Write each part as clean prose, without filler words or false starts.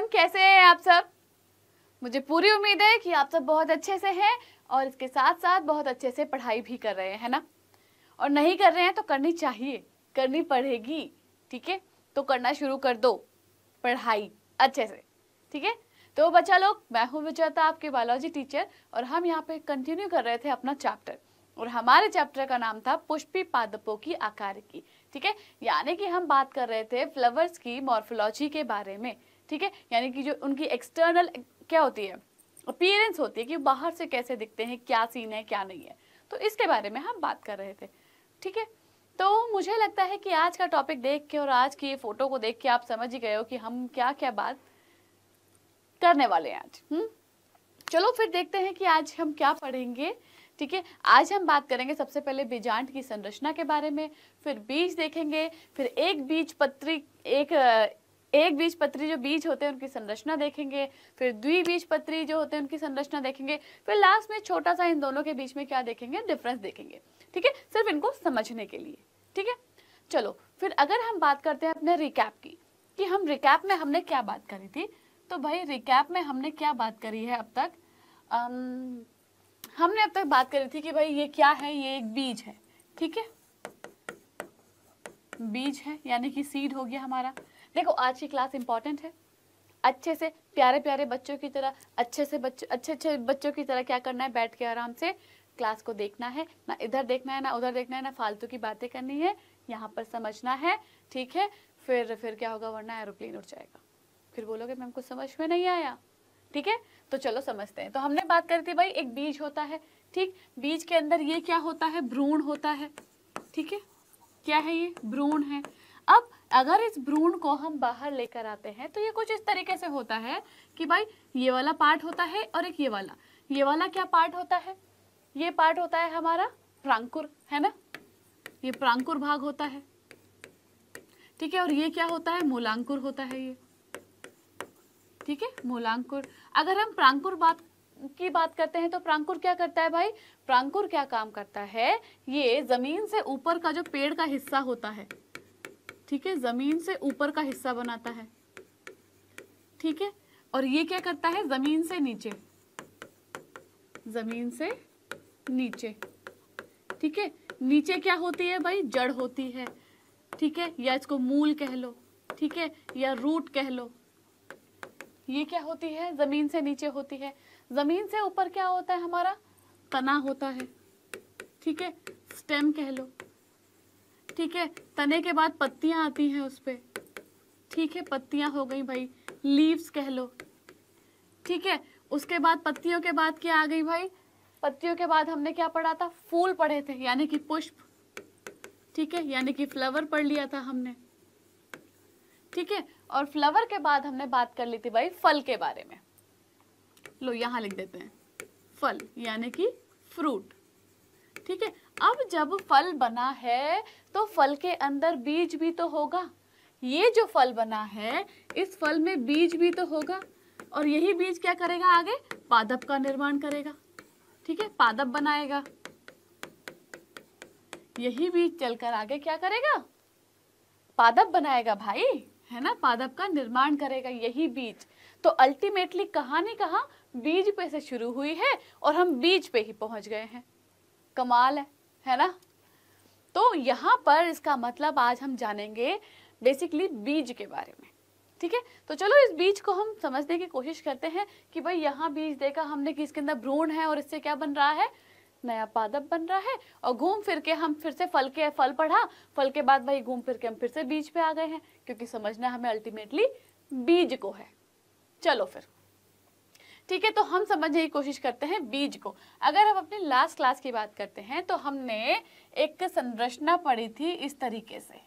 कैसे हैं आप सब? मुझे पूरी उम्मीद है कि आप सब बहुत अच्छे से हैं और इसके साथ साथ बहुत अच्छे से पढ़ाई भी कर रहे हैं, है ना? और नहीं कर रहे हैं तो करनी चाहिए, करनी पड़ेगी, ठीक है? तो करना शुरू कर दो पढ़ाई अच्छे से, ठीक है? तो बच्चा लोग, मैं हूँ विजेता, आपकी बायोलॉजी टीचर, और हम यहाँ पे कंटिन्यू कर रहे थे अपना चैप्टर, और हमारे चैप्टर का नाम था पुष्पी पादपों की आकारिकी, ठीक है? यानी कि हम बात कर रहे थे फ्लावर्स की मॉर्फोलॉजी के बारे में, ठीक है? यानी कि जो उनकी एक्सटर्नल क्या होती है, अपीयरेंस होती है, कि बाहर से कैसे दिखते हैं, क्या सीन है क्या नहीं है, तो इसके बारे में हम बात कर रहे थे, ठीक है? तो मुझे लगता है कि आज का टॉपिक देख के और आज की ये फोटो को देख के आप समझ ही गए हो कि हम क्या क्या बात करने वाले हैं आज। चलो फिर देखते हैं कि आज हम क्या पढ़ेंगे, ठीक है? आज हम बात करेंगे सबसे पहले बीजांड की संरचना के बारे में, फिर बीज देखेंगे, फिर एक बीजपत्री जो बीज होते हैं उनकी संरचना देखेंगे, फिर द्विबीजपत्री जो होते हैं उनकी संरचना देखेंगे, फिर लास्ट में छोटा सा इन दोनों के बीच में क्या देखेंगे, डिफरेंस देखेंगे, ठीक है? सिर्फ इनको समझने के लिए, ठीक है? चलो फिर अगर हम बात करते हैं अपने रिकैप की, कि हम रिकैप में हमने क्या बात करी थी, तो भाई रिकैप में हमने क्या बात करी है अब तक? हमने अब तक बात करी थी कि भाई ये क्या है, ये एक बीज है, ठीक है? बीज है यानी कि सीड हो गया हमारा। देखो आज की क्लास इंपॉर्टेंट है, अच्छे से प्यारे प्यारे बच्चों की तरह अच्छे बच्चों की तरह क्या करना है, बैठ के आराम से क्लास को देखना है, ना इधर देखना है ना उधर देखना है, ना फालतू की बातें करनी है, यहाँ पर समझना है, ठीक है? फिर क्या होगा, वरना एरोप्लेन उड़ जाएगा, फिर बोलोगे मैम कुछ समझ में नहीं आया, ठीक है? तो चलो समझते हैं। तो हमने बात करी थी भाई एक बीज होता है, ठीक? बीज के अंदर ये क्या होता है, भ्रूण होता है, ठीक है? क्या है ये, भ्रूण है। अब अगर इस भ्रूण को हम बाहर लेकर आते हैं तो ये कुछ इस तरीके से होता है कि भाई ये वाला पार्ट होता है और एक ये वाला क्या पार्ट होता है, ये पार्ट होता है हमारा प्रांकुर, है ना? ये प्रांकुर भाग होता है, ठीक है? और ये क्या होता है, मूलांकुर होता है ये, ठीक है? मूलांकुर। अगर हम प्रांकुर की बात करते हैं तो प्रांकुर क्या करता है भाई, प्रांकुर क्या काम करता है, ये जमीन से ऊपर का जो पेड़ का हिस्सा होता है, ठीक है, जमीन से ऊपर का हिस्सा बनाता है, ठीक है? और ये क्या करता है, जमीन से नीचे, ठीक है? नीचे क्या होती है भाई, जड़ होती है, ठीक है? या इसको मूल कह लो, ठीक है? या रूट कह लो। ये क्या होती है, जमीन से नीचे होती है। जमीन से ऊपर क्या होता है हमारा, तना होता है, ठीक है? स्टेम कह लो, ठीक है? तने के बाद पत्तियां आती हैं उस पे, ठीक है? पत्तियां हो गई भाई, लीव्स कह लो, ठीक है? उसके बाद पत्तियों के बाद क्या आ गई भाई, पत्तियों के बाद हमने क्या पढ़ा था, फूल पढ़े थे, यानी कि पुष्प, ठीक है? यानी कि फ्लावर पढ़ लिया था हमने, ठीक है? और फ्लावर के बाद हमने बात कर ली थी भाई फल के बारे में। लो यहां लिख देते हैं, फल यानी कि फ्रूट, ठीक है? अब जब फल बना है तो फल के अंदर बीज भी तो होगा। ये जो फल बना है इस फल में बीज भी तो होगा, और यही बीज क्या करेगा, आगे पादप का निर्माण करेगा, ठीक है? पादप बनाएगा, यही बीज चलकर आगे क्या करेगा, पादप बनाएगा भाई, है ना? पादप का निर्माण करेगा यही बीज। तो अल्टीमेटली कहानी कहाँ, बीज पे से शुरू हुई है और हम बीज पे ही पहुंच गए हैं। कमाल है ना? तो यहाँ पर इसका मतलब आज हम जानेंगे बेसिकली बीज के बारे में, ठीक है? तो चलो इस बीज को हम समझने की कोशिश करते हैं कि भाई यहाँ बीज देखा हमने कि इसके अंदर भ्रूण है और इससे क्या बन रहा है, नया पादप बन रहा है, और घूम फिर के हम फिर से फल पढ़ा, फल के बाद भाई घूम फिर के हम फिर से बीज पे आ गए हैं, क्योंकि समझना हमें अल्टीमेटली बीज को है। चलो फिर ठीक है, तो हम समझने की कोशिश करते हैं बीज को। अगर हम अपनी लास्ट क्लास की बात करते हैं तो हमने एक संरचना पढ़ी थी इस तरीके से,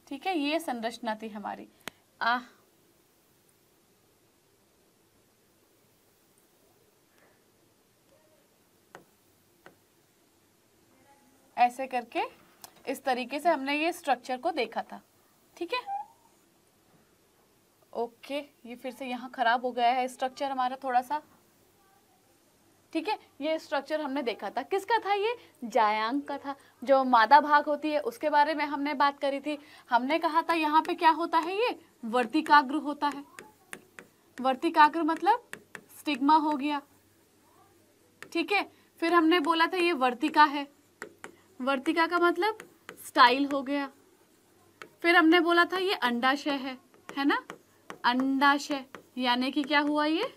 ठीक है? ये संरचना थी हमारी, ऐसे करके इस तरीके से हमने ये स्ट्रक्चर को देखा था, ठीक है? ओके, ये फिर से यहाँ खराब हो गया है स्ट्रक्चर हमारा थोड़ा सा, ठीक है, ये स्ट्रक्चर हमने देखा था। किसका था ये? जायांग का था। जो मादा भाग होती है उसके बारे में हमने बात करी थी। हमने कहा था यहाँ पे क्या होता है, ये वर्तिकाग्र होता है। वर्तिकाग्र मतलब स्टिग्मा हो गया, ठीक है। फिर हमने बोला था ये वर्तिका है, वर्तिका का मतलब स्टाइल हो गया। फिर हमने बोला था ये अंडाशय है ना, अंडाशय यानी कि क्या हुआ, ये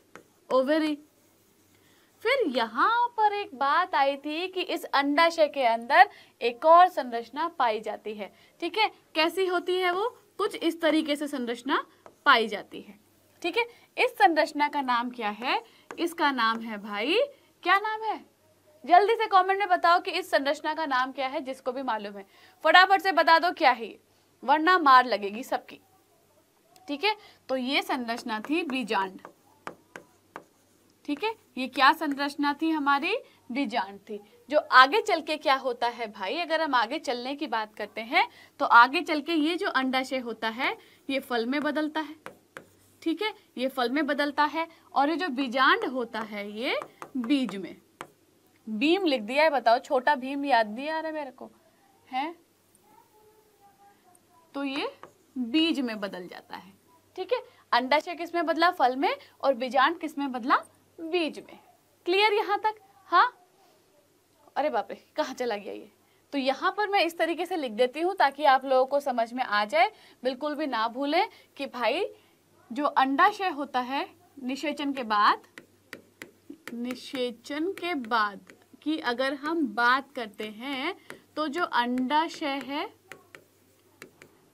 ओवरी। फिर यहाँ पर एक बात आई थी कि इस अंडाशय के अंदर एक और संरचना पाई जाती है, ठीक है। कैसी होती है वो? कुछ इस तरीके से संरचना पाई जाती है, ठीक है। इस संरचना का नाम क्या है? इसका नाम है भाई, क्या नाम है? जल्दी से कमेंट में बताओ कि इस संरचना का नाम क्या है, जिसको भी मालूम है फटाफट से बता दो क्या है, वरना मार लगेगी सबकी, ठीक है। तो ये संरचना थी बीजांड, ठीक है। ये क्या संरचना थी हमारी? बीजांड थी। जो आगे चल के क्या होता है भाई, अगर हम आगे चलने की बात करते हैं तो आगे चल के ये जो अंडाशय होता है ये फल में बदलता है, ठीक है। ये फल में बदलता है और ये जो बीजांड होता है ये बीज में। भीम लिख दिया है, बताओ छोटा भीम याद नहीं आ रहा मेरे को है, तो ये बीज में बदल जाता है, ठीक है। अंडाशय किस में बदला? फल में। और बीजांड किस में बदला? बीज में। क्लियर यहाँ तक? हाँ, अरे बाप रे कहाँ चला गया ये। तो यहाँ पर मैं इस तरीके से लिख देती हूँ ताकि आप लोगों को समझ में आ जाए। बिल्कुल भी ना भूलें कि भाई जो अंडाशय होता है निषेचन के बाद, निषेचन के बाद की अगर हम बात करते हैं तो जो अंडाशय है,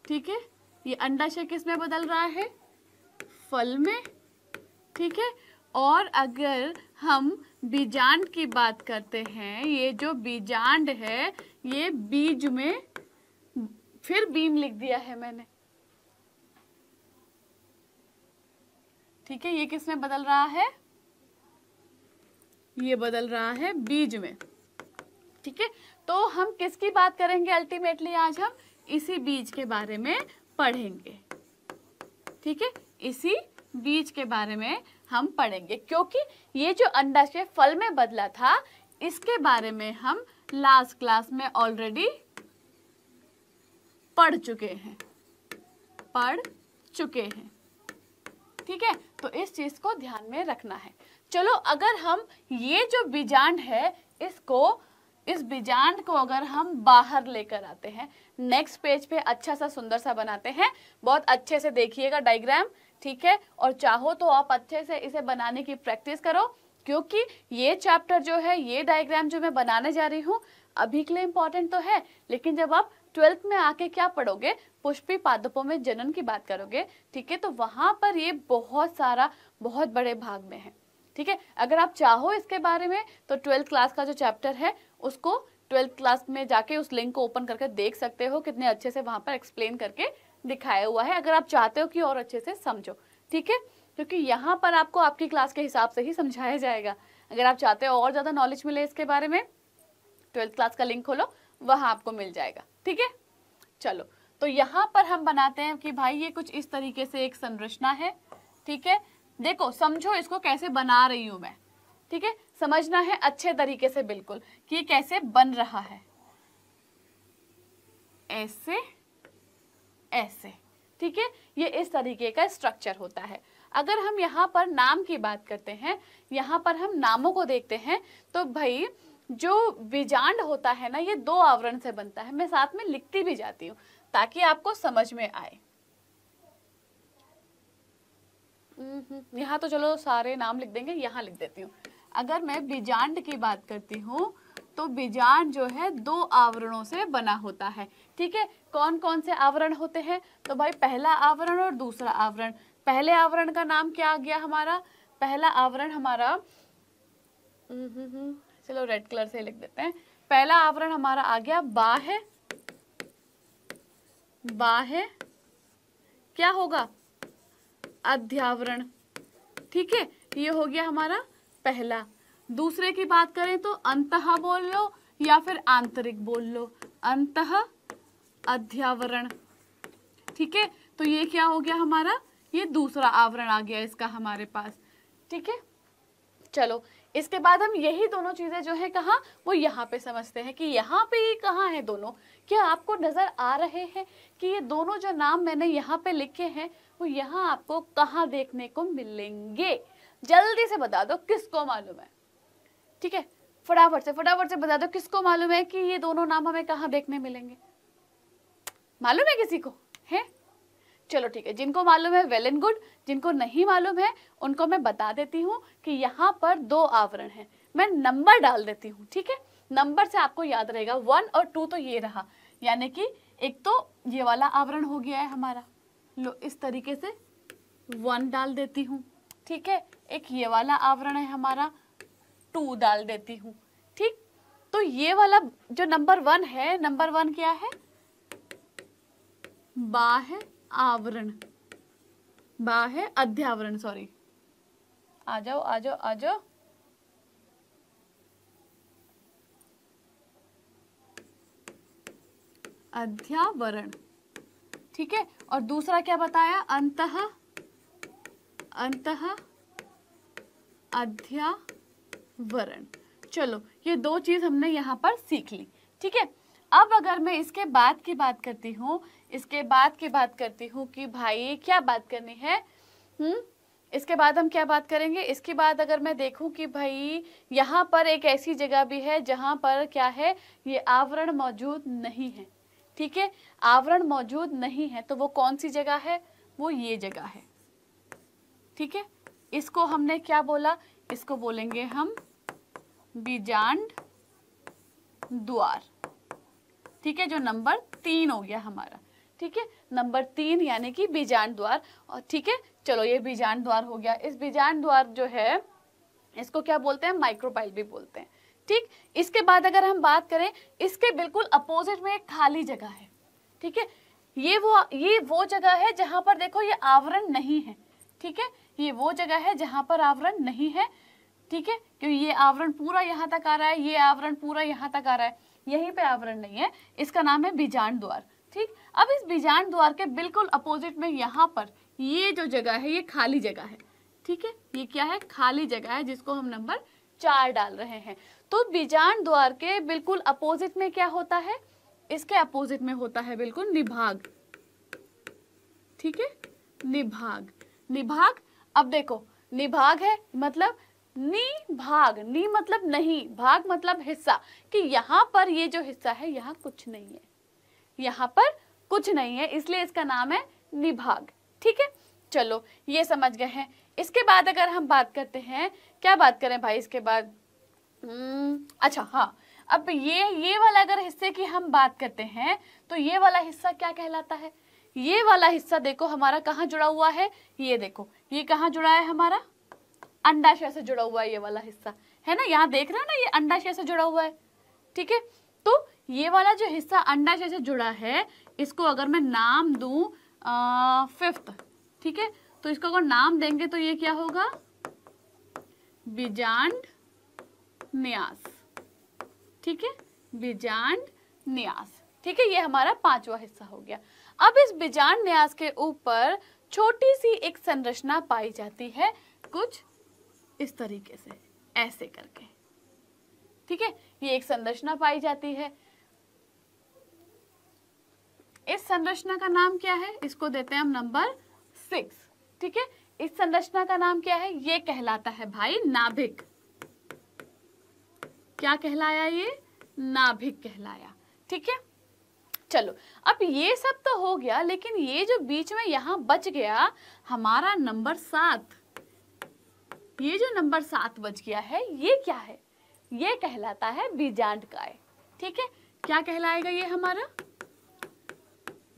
ठीक है, ये अंडाशय किस में बदल रहा है? फल में, ठीक है। और अगर हम बीजांड की बात करते हैं, ये जो बीजांड है ये बीज में, फिर बीम लिख दिया है मैंने, ठीक है। ये किस में बदल रहा है? ये बदल रहा है बीज में, ठीक है। तो हम किसकी बात करेंगे अल्टीमेटली? आज हम इसी बीज के बारे में पढ़ेंगे, ठीक है। इसी बीज के बारे में हम पढ़ेंगे क्योंकि ये जो अंडाशय फल में बदला था इसके बारे में हम लास्ट क्लास में ऑलरेडी पढ़ चुके हैं, ठीक है। तो इस चीज को ध्यान में रखना है। चलो अगर हम ये जो बीजांड है इस बीजांड को अगर हम बाहर लेकर आते हैं, नेक्स्ट पेज पे अच्छा सा सुंदर सा बनाते हैं, बहुत अच्छे से देखिएगा डायग्राम, ठीक है। और चाहो तो आप अच्छे से इसे बनाने की प्रैक्टिस करो क्योंकि ये चैप्टर जो है, ये डायग्राम जो मैं बनाने जा रही हूँ अभी के लिए इम्पोर्टेंट तो है, लेकिन जब आप 12th में आके क्या पढ़ोगे, पुष्पी पादपों में जनन की बात करोगे, ठीक है, तो वहां पर ये बहुत सारा बहुत बड़े भाग में है, ठीक है। अगर आप चाहो इसके बारे में तो 12th क्लास का जो चैप्टर है उसको 12th क्लास में जाके उस लिंक को ओपन करके देख सकते हो, कितने अच्छे से वहां पर एक्सप्लेन करके दिखाया हुआ है, अगर आप चाहते हो कि और अच्छे से समझो, ठीक है। क्योंकि यहाँ पर आपको आपकी क्लास के हिसाब से ही समझाया जाएगा। अगर आप चाहते हो और ज़्यादा नॉलेज मिले इसके बारे में, 12th क्लास का लिंक खोलो, वहाँ आपको मिल जाएगा, ठीक है। चलो तो यहाँ पर हम बनाते हैं कि भाई ये कुछ इस तरीके से एक संरचना है, ठीक है। देखो समझो इसको कैसे बना रही हूँ मैं, ठीक है। समझना है अच्छे तरीके से बिल्कुल कि ये कैसे बन रहा है, ऐसे ऐसे, ठीक है। ये इस तरीके का स्ट्रक्चर होता है। अगर हम यहाँ पर नाम की बात करते हैं, यहाँ पर हम नामों को देखते हैं, तो भाई जो बीजांड होता है ना ये 2 आवरण से बनता है। मैं साथ में लिखती भी जाती हूँ ताकि आपको समझ में आए। यहाँ तो चलो सारे नाम लिख देंगे, यहाँ लिख देती हूँ। अगर मैं बीजांड की बात करती हूँ तो बीजांड जो है 2 आवरणों से बना होता है, ठीक है। कौन कौन से आवरण होते हैं? तो भाई पहला आवरण और दूसरा आवरण। पहले आवरण का नाम क्या आ गया हमारा? पहला आवरण हमारा चलो रेड कलर से लिख देते हैं। पहला आवरण हमारा आ गया बाह्य, बाह्य क्या होगा? अध्यावरण, ठीक है। ये हो गया हमारा पहला। दूसरे की बात करें तो अंतः बोल लो या फिर आंतरिक बोल लो, अंतः अध्यावरण, ठीक है। तो ये क्या हो गया हमारा? ये दूसरा आवरण आ गया इसका हमारे पास, ठीक है। चलो इसके बाद हम यही दोनों चीजें जो है कहाँ, वो यहाँ पे समझते हैं कि यहाँ पे ये कहाँ है दोनों। क्या आपको नजर आ रहे हैं कि ये दोनों जो नाम मैंने यहाँ पे लिखे हैं वो यहाँ आपको कहाँ देखने को मिलेंगे? जल्दी से बता दो किसको मालूम है, ठीक है, फटाफट से बता दो किसको मालूम है कि ये दोनों नाम हमें कहाँ देखने मिलेंगे? मालूम है किसी को? है? चलो ठीक है, जिनको मालूम है वेल एंड गुड, जिनको नहीं मालूम है उनको मैं बता देती हूँ कि यहाँ पर 2 आवरण हैं। मैं नंबर डाल देती हूँ, ठीक है, नंबर से आपको याद रहेगा 1 और 2 तो ये रहा, यानी कि एक तो ये वाला आवरण हो गया है हमारा, लो इस तरीके से 1 डाल देती हूँ, ठीक है, एक ये वाला आवरण है हमारा 2 डाल देती हूँ, ठीक। तो ये वाला जो नंबर 1 है, नंबर 1 क्या है? बाह्य आवरण, बाह्य अध्यावरण, सॉरी, आ जाओ आ जाओ आ जाओ, अध्यावरण, ठीक है। और दूसरा क्या बताया? अंतः अध्यावरण। चलो ये 2 चीज हमने यहाँ पर सीख ली, ठीक है। अब अगर मैं इसके बाद की बात करती हूँ, इसके बाद की बात करती हूँ कि भाई क्या बात करनी है, इसके बाद हम क्या बात करेंगे? इसके बाद अगर मैं देखूं कि भाई यहाँ पर एक ऐसी जगह भी है जहाँ पर क्या है, ये आवरण मौजूद नहीं है, ठीक है, आवरण मौजूद नहीं है, तो वो कौन सी जगह है? वो ये जगह है, ठीक है। इसको हमने क्या बोला? इसको बोलेंगे हम बीजांड द्वार, ठीक है, जो नंबर 3 हो गया हमारा, ठीक है, नंबर 3 यानी कि बीजांड द्वार, और ठीक है, चलो ये बीजांड द्वार हो गया। इस बीजांड द्वार जो है इसको क्या बोलते हैं? माइक्रोपाइल भी बोलते हैं, ठीक। इसके बाद अगर हम बात करें, इसके बिल्कुल अपोजिट में एक खाली जगह है, ठीक है, ये वो जगह है जहां पर देखो ये आवरण नहीं है, ठीक है, ये वो जगह है जहां पर आवरण नहीं है, ठीक है, क्योंकि ये आवरण पूरा यहाँ तक आ रहा है, ये आवरण पूरा यहाँ तक आ रहा है, यहीं पे आवरण नहीं है, इसका नाम है बीजांड द्वार, ठीक। अब इस बीजांड द्वार के बिल्कुल अपोजिट में यहाँ पर ये जो जगह है ये खाली जगह है, ठीक है, ये क्या है? खाली जगह है, जिसको हम नंबर 4 डाल रहे हैं। तो बीजांड द्वार के बिल्कुल अपोजिट में क्या होता है? इसके अपोजिट में होता है बिल्कुल निभाग, ठीक है, निभाग। निभाग, अब देखो निभाग है मतलब निभाग, नी मतलब नहीं, भाग मतलब हिस्सा, कि यहाँ पर ये जो हिस्सा है यहाँ कुछ नहीं है, यहाँ पर कुछ नहीं है, इसलिए इसका नाम है निभाग, ठीक है। चलो ये समझ गए हैं। इसके बाद अगर हम बात करते हैं, क्या बात करें भाई इसके बाद? अच्छा हाँ, अब ये वाला अगर हिस्से की हम बात करते हैं तो ये वाला हिस्सा क्या कहलाता है? ये वाला हिस्सा देखो हमारा कहाँ जुड़ा हुआ है, ये देखो ये कहाँ जुड़ा है हमारा? अंडाशय से जुड़ा हुआ है ये वाला हिस्सा, है ना, यहाँ देख रहे हो ना, ये अंडाशय से जुड़ा हुआ है, ठीक है। तो ये वाला जो हिस्सा अंडाशय से जुड़ा है, इसको अगर मैं नाम दूं 5th, ठीक है, तो इसको अगर नाम देंगे तो ये क्या होगा? बीजांड न्यास, ठीक है, बीजांड न्यास, ठीक है, ये हमारा 5वां हिस्सा हो गया। अब इस बीजांड न्यास के ऊपर छोटी सी एक संरचना पाई जाती है, कुछ इस तरीके से, ऐसे करके, ठीक है, ये एक संरचना पाई जाती है। इस संरचना का नाम क्या है? इसको देते हैं हम नंबर 6, ठीक है। इस संरचना का नाम क्या है? ये कहलाता है भाई नाभिक। क्या कहलाया ये? नाभिक कहलाया, ठीक है। चलो अब ये सब तो हो गया, लेकिन ये जो बीच में यहाँ बच गया हमारा नंबर 7, ये जो नंबर 7 बच गया है, ये क्या है? ये कहलाता है बीजांड काय, ठीक है। क्या कहलाएगा ये हमारा?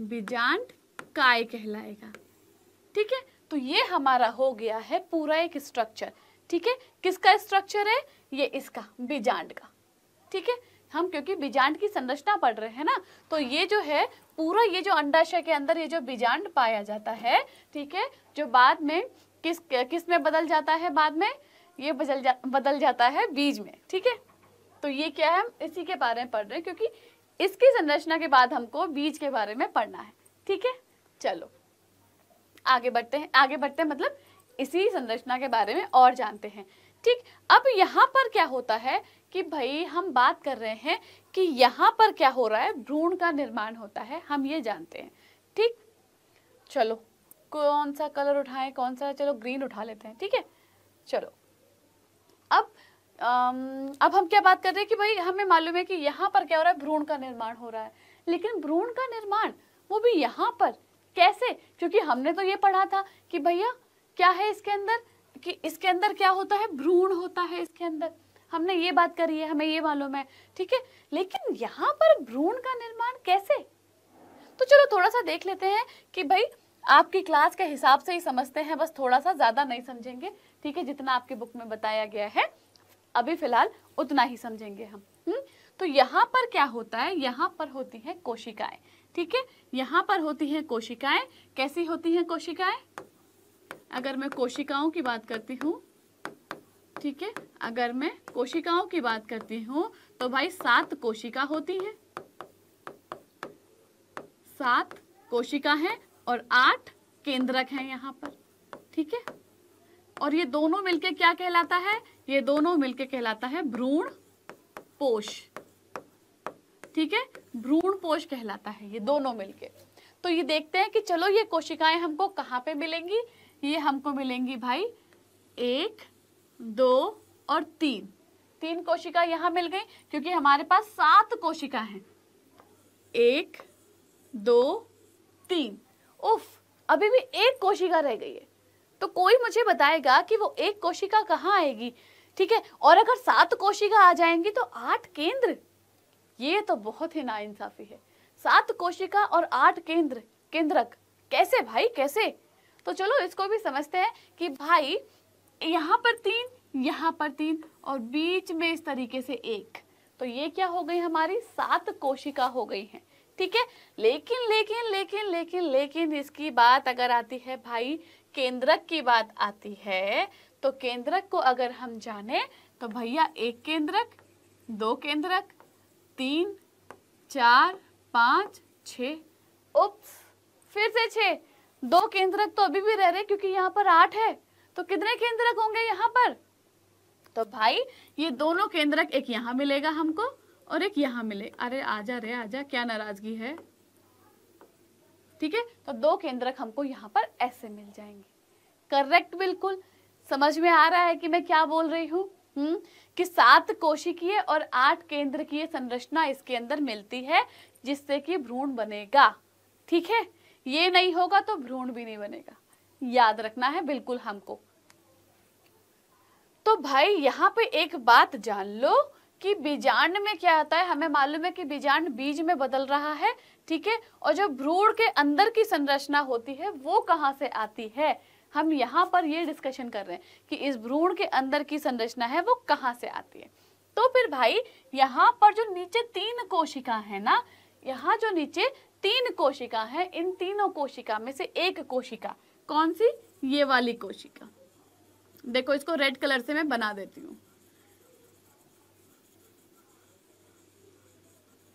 बीजांड काय कहलाएगा, ठीक है। तो ये हमारा हो गया है पूरा एक स्ट्रक्चर, ठीक है। किसका स्ट्रक्चर है? ये इसका, बीजांड का, ठीक है। हम क्योंकि बीजांड की संरचना पढ़ रहे हैं ना, तो ये जो है पूरा, ये जो अंडाशय के अंदर ये जो बीजांड पाया जाता है, ठीक है, जो बाद में किस में बदल जाता है? बाद में ये बदल जाता है बीज में, ठीक है। तो ये क्या है? हम इसी के बारे में पढ़ रहे हैं, क्योंकि इसकी संरचना के बाद हमको बीज के बारे में पढ़ना है, ठीक है। चलो आगे बढ़ते हैं, मतलब इसी संरचना के बारे में और जानते हैं। ठीक, अब यहाँ पर क्या होता है कि भाई हम बात कर रहे हैं कि यहाँ पर क्या हो रहा है, भ्रूण का निर्माण होता है, हम ये जानते हैं। ठीक, चलो कौन सा कलर उठाएं, कौन सा, चलो ग्रीन उठा लेते हैं। ठीक है, चलो अब हम क्या बात कर रहे हैं कि भाई हमें मालूम है कि यहाँ पर क्या हो रहा है, भ्रूण का निर्माण हो रहा है, लेकिन भ्रूण का निर्माण वो भी यहाँ पर कैसे? क्योंकि हमने तो ये पढ़ा था कि भैया क्या है इसके अंदर, कि इसके अंदर क्या होता है, भ्रूण होता है इसके अंदर, हमने ये बात करी है, हमें ये मालूम है। ठीक है, लेकिन यहाँ पर भ्रूण का निर्माण कैसे? तो चलो थोड़ा सा देख लेते हैं कि भाई आपकी क्लास के हिसाब से ही समझते हैं, बस थोड़ा सा, ज्यादा नहीं समझेंगे। ठीक है, जितना आपकी बुक में बताया गया है अभी फिलहाल उतना ही समझेंगे हम। तो यहाँ पर क्या होता है, यहाँ पर होती हैं कोशिकाएं। ठीक है, यहाँ पर होती हैं कोशिकाएं। कैसी होती हैं कोशिकाएं? अगर मैं कोशिकाओं की बात करती हूँ, ठीक है, अगर मैं कोशिकाओं की बात करती हूँ तो भाई 7 कोशिका होती हैं, 7 कोशिका हैं और 8 केंद्रक हैं यहाँ पर। ठीक है, और ये दोनों मिलके क्या कहलाता है, ये दोनों मिलके कहलाता है भ्रूण पोष। ठीक है, भ्रूण पोष कहलाता है ये दोनों मिलके। तो ये देखते हैं कि चलो ये कोशिकाएं हमको कहाँ पे मिलेंगी, ये हमको मिलेंगी भाई 1, 2 और 3 कोशिका यहाँ मिल गई, क्योंकि हमारे पास 7 कोशिका हैं। 1, 2, 3, उफ, अभी भी 1 कोशिका रह गई है। तो कोई मुझे बताएगा कि वो 1 कोशिका कहाँ आएगी? ठीक है, और अगर 7 कोशिका आ जाएंगी तो 8 केंद्र, ये तो बहुत ही नाइंसाफी है। 7 कोशिका और 8 केंद्रक, कैसे भाई, कैसे? तो चलो इसको भी समझते हैं कि भाई यहाँ पर 3, यहाँ पर 3 और बीच में इस तरीके से 1, तो ये क्या हो गई, हमारी 7 कोशिका हो गई हैं। ठीक है, लेकिन लेकिन लेकिन लेकिन लेकिन इसकी बात अगर आती है भाई, केंद्रक की बात आती है, तो केंद्रक को अगर हम जाने तो भैया 1 केंद्रक, 2 केंद्रक, 3, 4, 5, 6, उप्स, फिर से 6, 2 केंद्रक तो अभी भी रह रहे क्योंकि यहाँ पर 8 है, तो कितने केंद्रक होंगे यहाँ पर? तो भाई ये दोनों केंद्रक, एक यहाँ मिलेगा हमको और एक यहाँ मिले, अरे आजा रे आजा, क्या नाराजगी है? ठीक है, तो 2 केंद्रक हमको यहाँ पर ऐसे मिल जाएंगे। करेक्ट, बिल्कुल समझ में आ रहा है कि मैं क्या बोल रही हूँ? कि 7 कोशिकीय और 8 केंद्रकीय संरचना इसके अंदर मिलती है, जिससे कि भ्रूण बनेगा। ठीक है, ये नहीं होगा तो भ्रूण भी नहीं बनेगा, याद रखना है बिल्कुल हमको। तो भाई यहाँ पे एक बात जान लो कि बीजांड में क्या आता है, हमें मालूम है कि बीजांड बीज में बदल रहा है। ठीक है, और जो भ्रूण के अंदर की संरचना होती है वो कहाँ से आती है, हम यहाँ पर ये डिस्कशन कर रहे हैं कि इस भ्रूण के अंदर की संरचना है वो कहाँ से आती है। तो फिर भाई यहाँ पर जो नीचे 3 कोशिका है ना, यहाँ जो नीचे 3 कोशिका है, इन तीनों कोशिका में से एक कोशिका, कौन सी, ये वाली कोशिका, देखो इसको रेड कलर से मैं बना देती हूँ,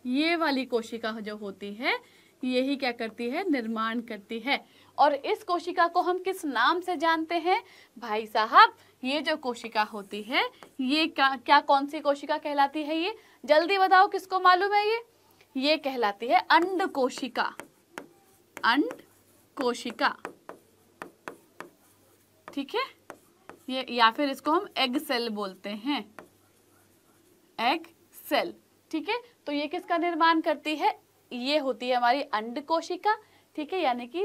ये वाली कोशिका जो होती है यही क्या करती है, निर्माण करती है। और इस कोशिका को हम किस नाम से जानते हैं भाई साहब? ये जो कोशिका होती है ये क्या कौन सी कोशिका कहलाती है? ये जल्दी बताओ, किसको मालूम है? ये कहलाती है अंड कोशिका, अंड कोशिका। ठीक है, ये या फिर इसको हम एग सेल बोलते हैं, एग सेल। ठीक है, तो ये किसका निर्माण करती है? ये होती है हमारी अंड कोशिका। ठीक है, यानी कि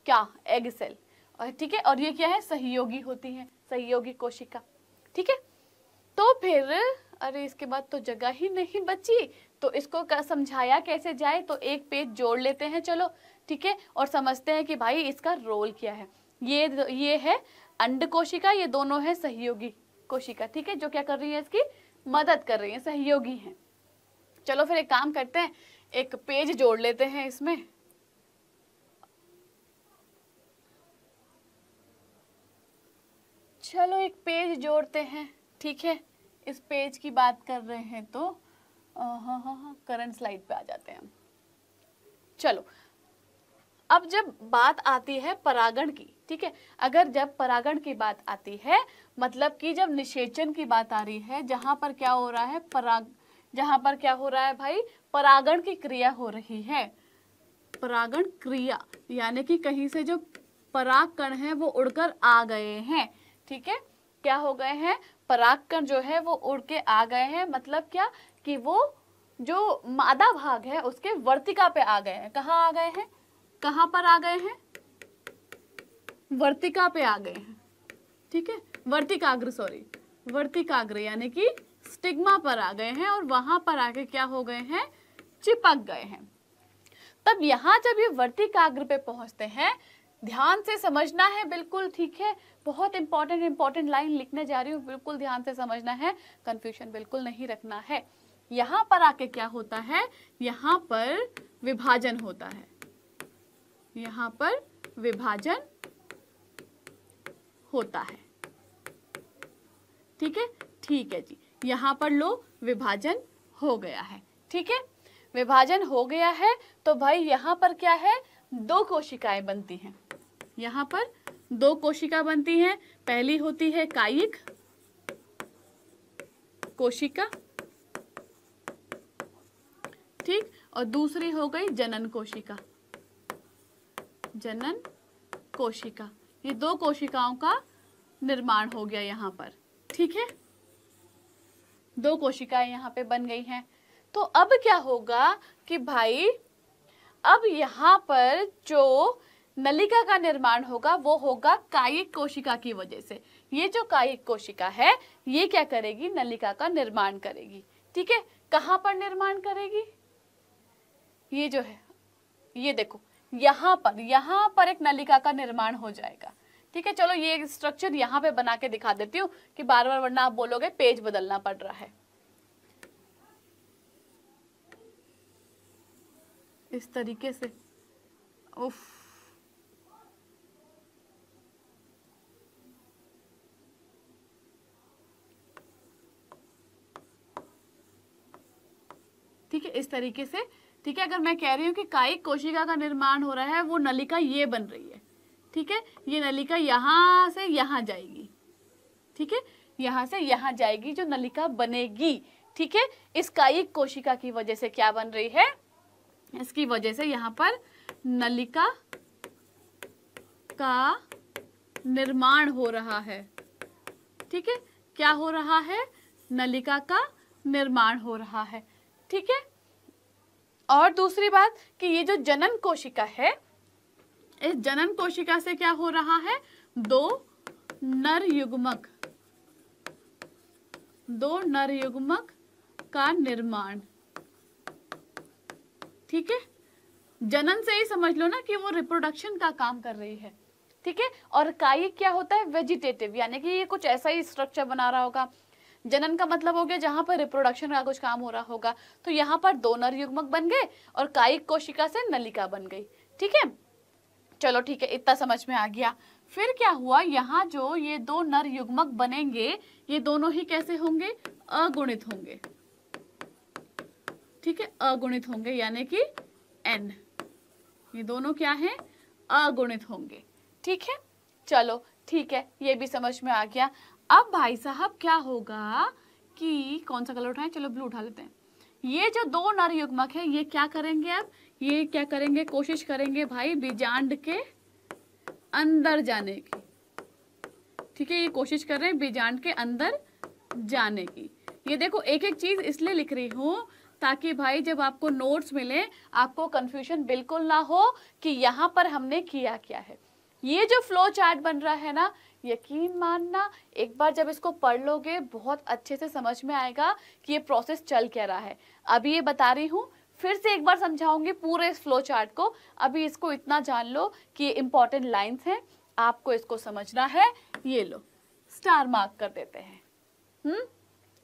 क्या, एग सेल। और ठीक है, और ये क्या है, सहयोगी होती है, सहयोगी कोशिका। ठीक है, तो फिर अरे इसके बाद तो जगह ही नहीं बची, तो इसको समझाया कैसे जाए, तो एक पेज जोड़ लेते हैं चलो। ठीक है, और समझते हैं कि भाई इसका रोल क्या है। ये है अंड कोशिका, ये दोनों है सहयोगी कोशिका। ठीक है, जो क्या कर रही है, इसकी मदद कर रही है, सहयोगी है। चलो फिर एक काम करते हैं, एक पेज जोड़ लेते हैं इसमें। चलो एक पेज जोड़ते हैं। ठीक है, इस पेज की बात कर रहे हैं तो हाँ, करंट स्लाइड पे आ जाते हैं हम। चलो अब जब बात आती है परागण की, ठीक है, अगर जब परागण की बात आती है, मतलब कि जब निषेचन की बात आ रही है, जहां पर क्या हो रहा है, जहां पर क्या हो रहा है भाई, परागण की क्रिया हो रही है, परागण क्रिया, यानी कि कहीं से जो पराग कण है वो उड़कर आ गए हैं, ठीक है, क्या हो गए हैं, पराग कण जो है वो उड़ के आ गए हैं, मतलब क्या कि वो जो मादा भाग है उसके वर्तिका पे आ गए हैं। कहाँ आ गए हैं, कहाँ पर आ गए हैं, वर्तिका पे आ गए हैं, ठीक है, वर्तिकाग्र, सॉरी वर्तिकाग्र, यानी कि स्टिग्मा पर आ गए हैं और वहां पर आके क्या हो गए हैं, चिपक गए हैं। तब यहाँ जब ये वर्तिकाग्र पे पहुंचते हैं, ध्यान से समझना है, बिल्कुल ठीक है, बहुत इंपॉर्टेंट लाइन लिखने जा रही हूँ, बिल्कुल ध्यान से समझना है, कंफ्यूजन बिल्कुल नहीं रखना है। यहाँ पर आके क्या होता है, यहाँ पर विभाजन होता है, यहाँ पर विभाजन होता है, ठीक है, ठीक है जी, यहाँ पर लो विभाजन हो गया है, ठीक है, विभाजन हो गया है, तो भाई यहाँ पर क्या है, 2 कोशिकाएं बनती हैं, यहाँ पर 2 कोशिका बनती हैं, पहली होती है कायिक कोशिका, ठीक, और दूसरी हो गई जनन कोशिका, जनन कोशिका, ये 2 कोशिकाओं का निर्माण हो गया यहाँ पर, ठीक है, 2 कोशिकाएं यहाँ पे बन गई हैं। तो अब क्या होगा कि भाई अब यहाँ पर जो नलिका का निर्माण होगा वो होगा कायिक कोशिका की वजह से। ये जो कायिक कोशिका है ये क्या करेगी, नलिका का निर्माण करेगी, ठीक है, कहाँ पर निर्माण करेगी, ये जो है, ये देखो यहाँ पर एक नलिका का निर्माण हो जाएगा, ठीक है। चलो ये स्ट्रक्चर यहाँ पे बना के दिखा देती हूँ कि बार बार वरना आप बोलोगे पेज बदलना पड़ रहा है। इस तरीके से, उफ, ठीक है, इस तरीके से, ठीक है। अगर मैं कह रही हूँ कि कायिक कोशिका का निर्माण हो रहा है, वो नलिका ये बन रही है, ठीक है, ये नलिका यहाँ से यहाँ जाएगी, ठीक है, यहाँ से यहाँ जाएगी जो नलिका बनेगी, ठीक है। इस कायिक कोशिका की वजह से क्या बन रही है, इसकी वजह से यहाँ पर नलिका का निर्माण हो रहा है, ठीक है, क्या हो रहा है, नलिका का निर्माण हो रहा है, ठीक है। और दूसरी बात कि ये जो जनन कोशिका है, इस जनन कोशिका से क्या हो रहा है, 2 नर युग्मक का निर्माण, ठीक है। जनन से ही समझ लो ना कि वो रिप्रोडक्शन का काम कर रही है, ठीक है। और कायिक क्या होता है, वेजिटेटिव, यानी कि ये कुछ ऐसा ही स्ट्रक्चर बना रहा होगा। जनन का मतलब हो गया जहां पर रिप्रोडक्शन का कुछ काम हो रहा होगा, तो यहाँ पर 2 नर युग्मक बन गए और कायिक कोशिका से नलिका बन गई, ठीक है। चलो ठीक है, इतना समझ में आ गया। फिर क्या हुआ, यहाँ जो ये 2 नर युग्मक बनेंगे, ये दोनों ही कैसे होंगे, अगुणित होंगे, ठीक है, अगुणित होंगे, यानी कि n, ये दोनों क्या हैं, अगुणित होंगे, ठीक है। चलो ठीक है, ये भी समझ में आ गया। अब भाई साहब क्या होगा कि कौन सा कलर उठाएं, चलो ब्लू उठा लेते हैं। ये जो 2 नर युग्मक है ये क्या करेंगे, अब ये क्या करेंगे, कोशिश करेंगे भाई बीजांड के अंदर जाने की, ठीक है, ये कोशिश कर रहे हैं बीजांड के अंदर जाने की। ये देखो एक एक चीज इसलिए लिख रही हूँ ताकि भाई जब आपको नोट्स मिले आपको कंफ्यूजन बिल्कुल ना हो कि यहाँ पर हमने किया क्या है। ये जो फ्लो चार्ट बन रहा है ना, यकीन मानना एक बार जब इसको पढ़ लोगे बहुत अच्छे से समझ में आएगा कि ये प्रोसेस चल क्या रहा है। अभी ये बता रही हूँ, फिर से एक बार समझाऊंगी पूरे इस फ्लो चार्ट को। अभी इसको इतना जान लो कि ये इंपॉर्टेंट लाइंस हैं, आपको इसको समझना है। ये लो स्टार मार्क कर देते हैं।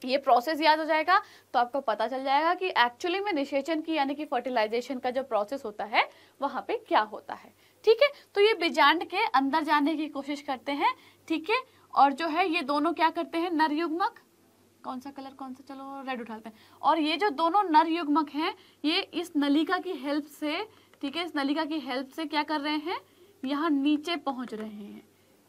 ये प्रोसेस याद हो जाएगा तो आपको पता चल जाएगा कि एक्चुअली में निषेचन की यानी कि फर्टिलाइजेशन का जो प्रोसेस होता है वहां पे क्या होता है, ठीक है। तो ये बीजांड के अंदर जाने की कोशिश करते हैं, ठीक है। और जो है ये दोनों क्या करते हैं, नर युग्मक, कौन सा कलर, कौन सा, चलो रेड उठाते हैं। और ये जो दोनों नर युग्मक हैं ये इस नलिका की हेल्प से ठीक है, इस नलिका की हेल्प से क्या कर रहे हैं, यहाँ नीचे पहुंच रहे हैं।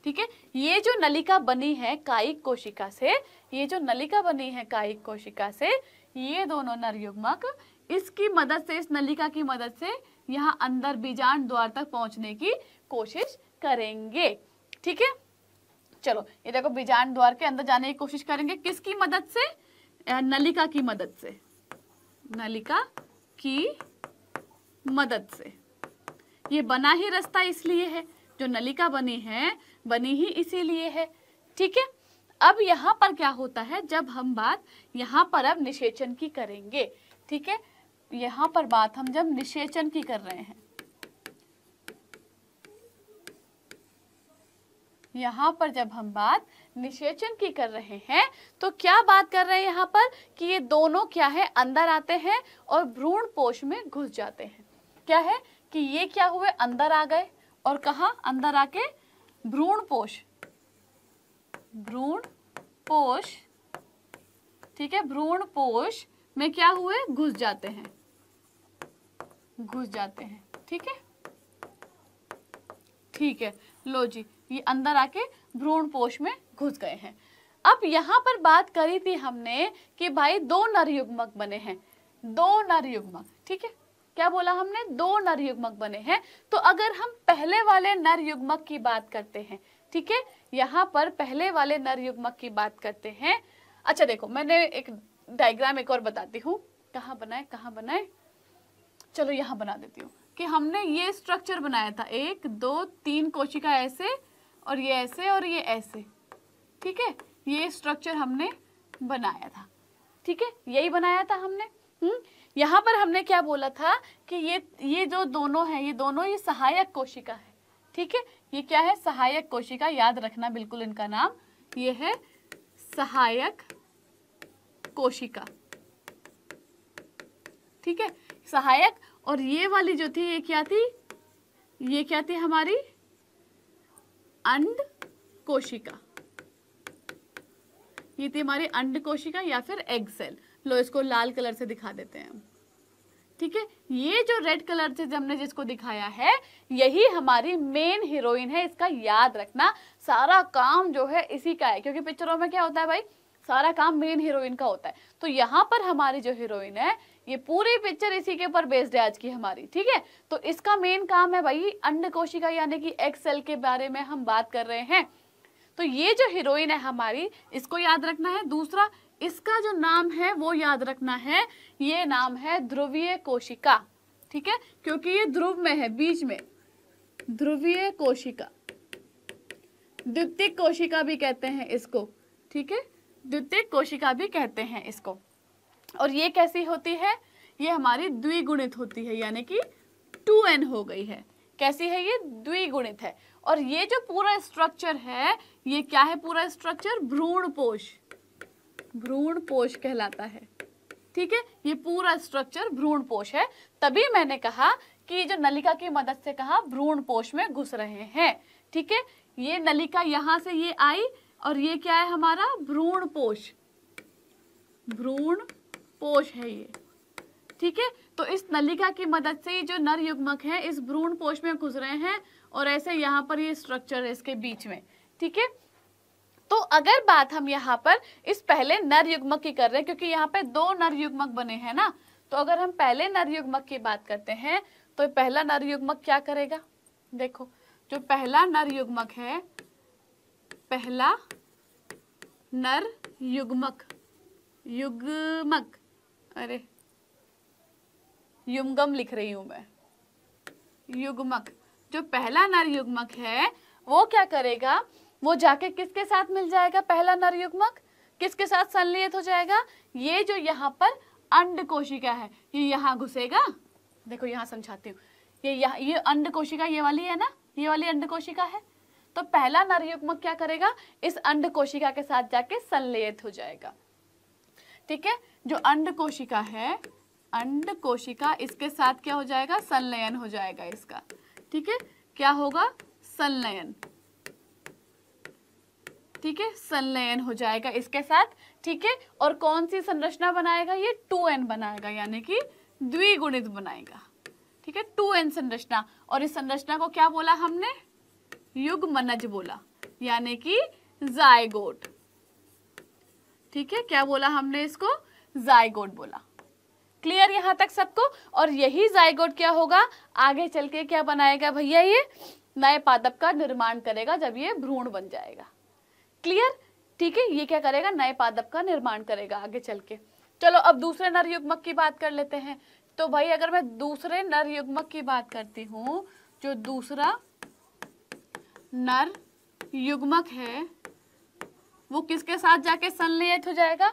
ठीक है, ये जो नलिका बनी है कायिक कोशिका से, ये जो नलिका बनी है कायिक कोशिका से, ये दोनों नर युग्मक इसकी मदद से, इस नलिका की मदद से यहाँ अंदर बीजांड द्वार तक पहुंचने की कोशिश करेंगे। ठीक है, चलो ये देखो बीजांड द्वार के अंदर जाने की कोशिश करेंगे, किसकी मदद से, नलिका की मदद से, नलिका की मदद से। ये बना ही रास्ता इसलिए है, जो नलिका बनी है बनी ही इसीलिए है। ठीक है, अब यहाँ पर क्या होता है, जब हम बात यहाँ पर अब निषेचन की करेंगे। ठीक है, यहाँ पर बात हम जब निषेचन की कर रहे हैं, यहाँ पर जब हम बात निषेचन की कर रहे हैं तो क्या बात कर रहे हैं यहाँ पर कि ये दोनों क्या है, अंदर आते हैं और भ्रूण पोष में घुस जाते हैं। क्या है कि ये क्या हुए, अंदर आ गए और कहाँ, अंदर आके भ्रूण पोष, भ्रूण पोष, ठीक है, भ्रूण पोष में क्या हुए, घुस जाते हैं, घुस जाते हैं। ठीक है, ठीक है, लो जी, ये अंदर आके भ्रूण पोष में घुस गए हैं। अब यहाँ पर बात करी थी हमने कि भाई दो नर युग्मक बने हैं, दो नर युग्मक। ठीक है, क्या बोला हमने, दो नर युग्मक बने हैं। तो अगर हम पहले वाले नर युग्मक की बात करते हैं, ठीक है, यहाँ पर पहले वाले नर युग्मक की बात करते हैं। अच्छा देखो, मैंने एक डायग्राम एक और बताती हूँ, कहाँ बनाए, कहाँ बनाए, चलो यहाँ बना देती हूँ कि हमने ये स्ट्रक्चर बनाया था, 1 2 3 कोशिका ऐसे और ये ऐसे और ये ऐसे। ठीक है, ये स्ट्रक्चर हमने बनाया था। ठीक है, यही बनाया था हमने। यहाँ पर हमने क्या बोला था कि ये जो दोनों हैं, ये दोनों ये सहायक कोशिका है। ठीक है, ये क्या है, सहायक कोशिका, याद रखना बिल्कुल इनका नाम, ये है सहायक कोशिका। ठीक है, सहायक। और ये वाली जो थी ये क्या थी, ये क्या थी हमारी अंड कोशिका, ये थी हमारी अंड कोशिका या फिर एग सेल। लो इसको लाल कलर से दिखा देते हैं हम। ठीक है, ये जो रेड कलर से हमने जिसको दिखाया है यही हमारी मेन हीरोइन है, इसका याद रखना। सारा काम जो है इसी का है, क्योंकि पिक्चरों में क्या होता है भाई, सारा काम मेन हीरोइन का होता है। तो यहाँ पर हमारी जो हीरोइन है, ये पूरी पिक्चर इसी के ऊपर बेस्ड है आज की हमारी। ठीक है, तो इसका मेन काम है भाई अंड कोशिका यानी कि एग सेल के बारे में हम बात कर रहे हैं। तो ये जो हीरोइन है हमारी, इसको याद रखना है। दूसरा, इसका जो नाम है वो याद रखना है, ये नाम है ध्रुवीय कोशिका। ठीक है, क्योंकि ये ध्रुव में है, बीच में, ध्रुवीय कोशिका, द्वितीयक कोशिका भी कहते हैं इसको। ठीक है, द्वितीयक कोशिका भी कहते हैं इसको। और ये कैसी होती है, ये हमारी द्विगुणित होती है, यानी कि 2n हो गई है। कैसी है ये, द्विगुणित है। और ये जो पूरा स्ट्रक्चर है, ये क्या है, पूरा स्ट्रक्चर भ्रूण पोष, भ्रूण पोष कहलाता है। ठीक है, ये पूरा स्ट्रक्चर भ्रूण पोष है। तभी मैंने कहा कि जो नलिका की मदद से कहा भ्रूण पोष में घुस रहे हैं। ठीक है, ये नलिका यहां से ये आई और ये क्या है हमारा भ्रूण पोष, भ्रूण पोष है ये। ठीक है, तो इस नलिका की मदद से जो नर युग्मक है इस भ्रूण पोष में घुस रहे हैं और ऐसे यहाँ पर ये स्ट्रक्चर है इसके बीच में। ठीक है, तो अगर बात हम यहाँ पर इस पहले नर युग्मक की कर रहे हैं, क्योंकि यहाँ पे दो नर युग्मक बने हैं ना, तो अगर हम पहले नर युग्मक की बात करते हैं तो पहला नर युग्मक क्या करेगा, देखो जो पहला नर युग्मक है, पहला नर युग्मक, युग्मक, अरे युग्मम लिख रही हूं मैं, युग्मक, जो पहला नर युग्मक है वो क्या करेगा, वो जाके किसके साथ मिल जाएगा, पहला नर युग्मक किसके साथ संलयित हो जाएगा, ये जो यहाँ पर अंड कोशिका है ये यहाँ घुसेगा। देखो यहाँ समझाती हूँ, ये अंड कोशिका ये वाली है ना, ये वाली अंड कोशिका है, तो पहला नर युग्मक क्या करेगा, इस अंड कोशिका के साथ जाके संलयित हो जाएगा। ठीक है, जो अंड कोशिका है, अंड कोशिका इसके साथ क्या हो जाएगा, संलयन हो जाएगा इसका। ठीक है, क्या होगा, संलयन। ठीक है, संलयन हो जाएगा इसके साथ। ठीक है, और कौन सी संरचना बनाएगा, ये 2n बनाएगा, यानी कि द्विगुणित बनाएगा। ठीक है, 2n संरचना। और इस संरचना को क्या बोला हमने? युग्मनज बोला, यानी कि जायगोट। ठीक है, क्या बोला हमने इसको? जायगोट बोला। क्लियर यहां तक सबको? और यही जायगोट क्या होगा, आगे चल के क्या बनाएगा भैया? ये नए पादप का निर्माण करेगा जब ये भ्रूण बन जाएगा। क्लियर? ठीक है, ये क्या करेगा? नए पादप का निर्माण करेगा आगे चल के। चलो अब दूसरे नर युग्मक की बात कर लेते हैं। तो भाई अगर मैं दूसरे नर युग्मक की बात करती हूं, जो दूसरा नर युग्मक है वो किसके साथ जाके संलयित हो जाएगा?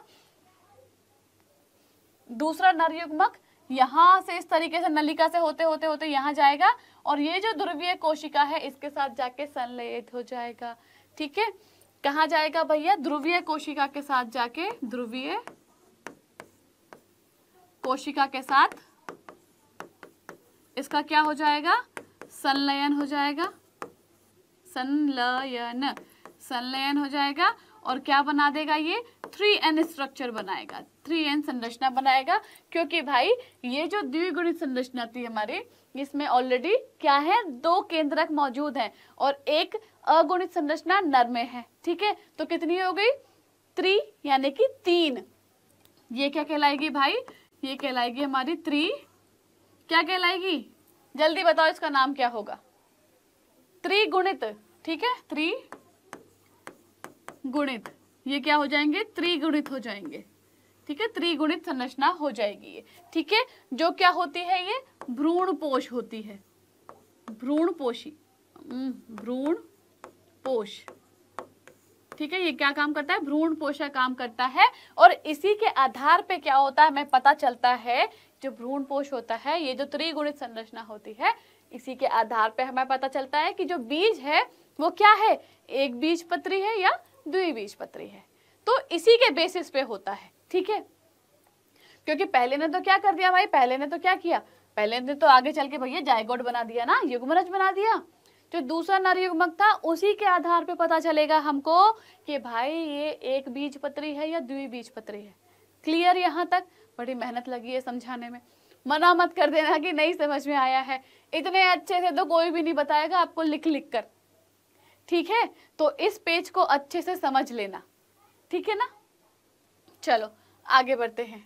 दूसरा नर युग्मक यहां से इस तरीके से नलिका से होते होते होते यहां जाएगा और ये जो ध्रुवीय कोशिका है इसके साथ जाके संलयित हो जाएगा। ठीक है, कहां जाएगा भैया? ध्रुवीय कोशिका के साथ जाके, ध्रुवीय कोशिका के साथ इसका क्या हो जाएगा? संलयन हो जाएगा। संलयन, संलयन हो जाएगा और क्या बना देगा? ये 3n स्ट्रक्चर बनाएगा, 3n संरचना बनाएगा। क्योंकि भाई ये जो द्विगुणित संरचना थी हमारी, इसमें ऑलरेडी क्या है? 2 केंद्रक मौजूद हैं और एक अगुणित संरचना नर में है। ठीक है, तो कितनी हो गई? 3, यानी कि 3। ये क्या कहलाएगी भाई? ये कहलाएगी हमारी 3, क्या कहलाएगी? जल्दी बताओ, इसका नाम क्या होगा? त्रिगुणित। ठीक है, त्रिगुणित। ये क्या हो जाएंगे? त्रिगुणित हो जाएंगे। ठीक है, त्रिगुणित संरचना हो जाएगी ये। ठीक है, जो क्या होती है? ये भ्रूणपोष होती है, भ्रूणपोषी, भ्रूणपोष। ठीक है, ये क्या काम करता है? भ्रूणपोष का काम करता है। और इसी के आधार पे क्या होता है, हमें पता चलता है, जो भ्रूणपोष होता है, ये जो त्रिगुणित संरचना होती है, इसी के आधार पे हमें पता चलता है कि जो बीज है वो क्या है? एक बीजपत्री है या द्विबीजपत्री है। तो इसी के बेसिस पे होता है। ठीक है, क्योंकि पहले ने तो क्या कर दिया भाई? पहले ने तो क्या किया? पहले ने तो आगे चल के भैया जायगोट बना दिया ना, युग्मनज बना दिया। जो दूसरा नर युग्मक था उसी के आधार पे पता चलेगा हमको कि भाई ये एक बीजपत्री है या द्विबीजपत्री है। क्लियर यहां तक? बड़ी मेहनत लगी है समझाने में, मना मत कर देना कि नहीं समझ में आया है। इतने अच्छे से तो कोई भी नहीं बताएगा आपको लिख लिख कर। ठीक है, तो इस पेज को अच्छे से समझ लेना। ठीक है ना? चलो आगे बढ़ते हैं।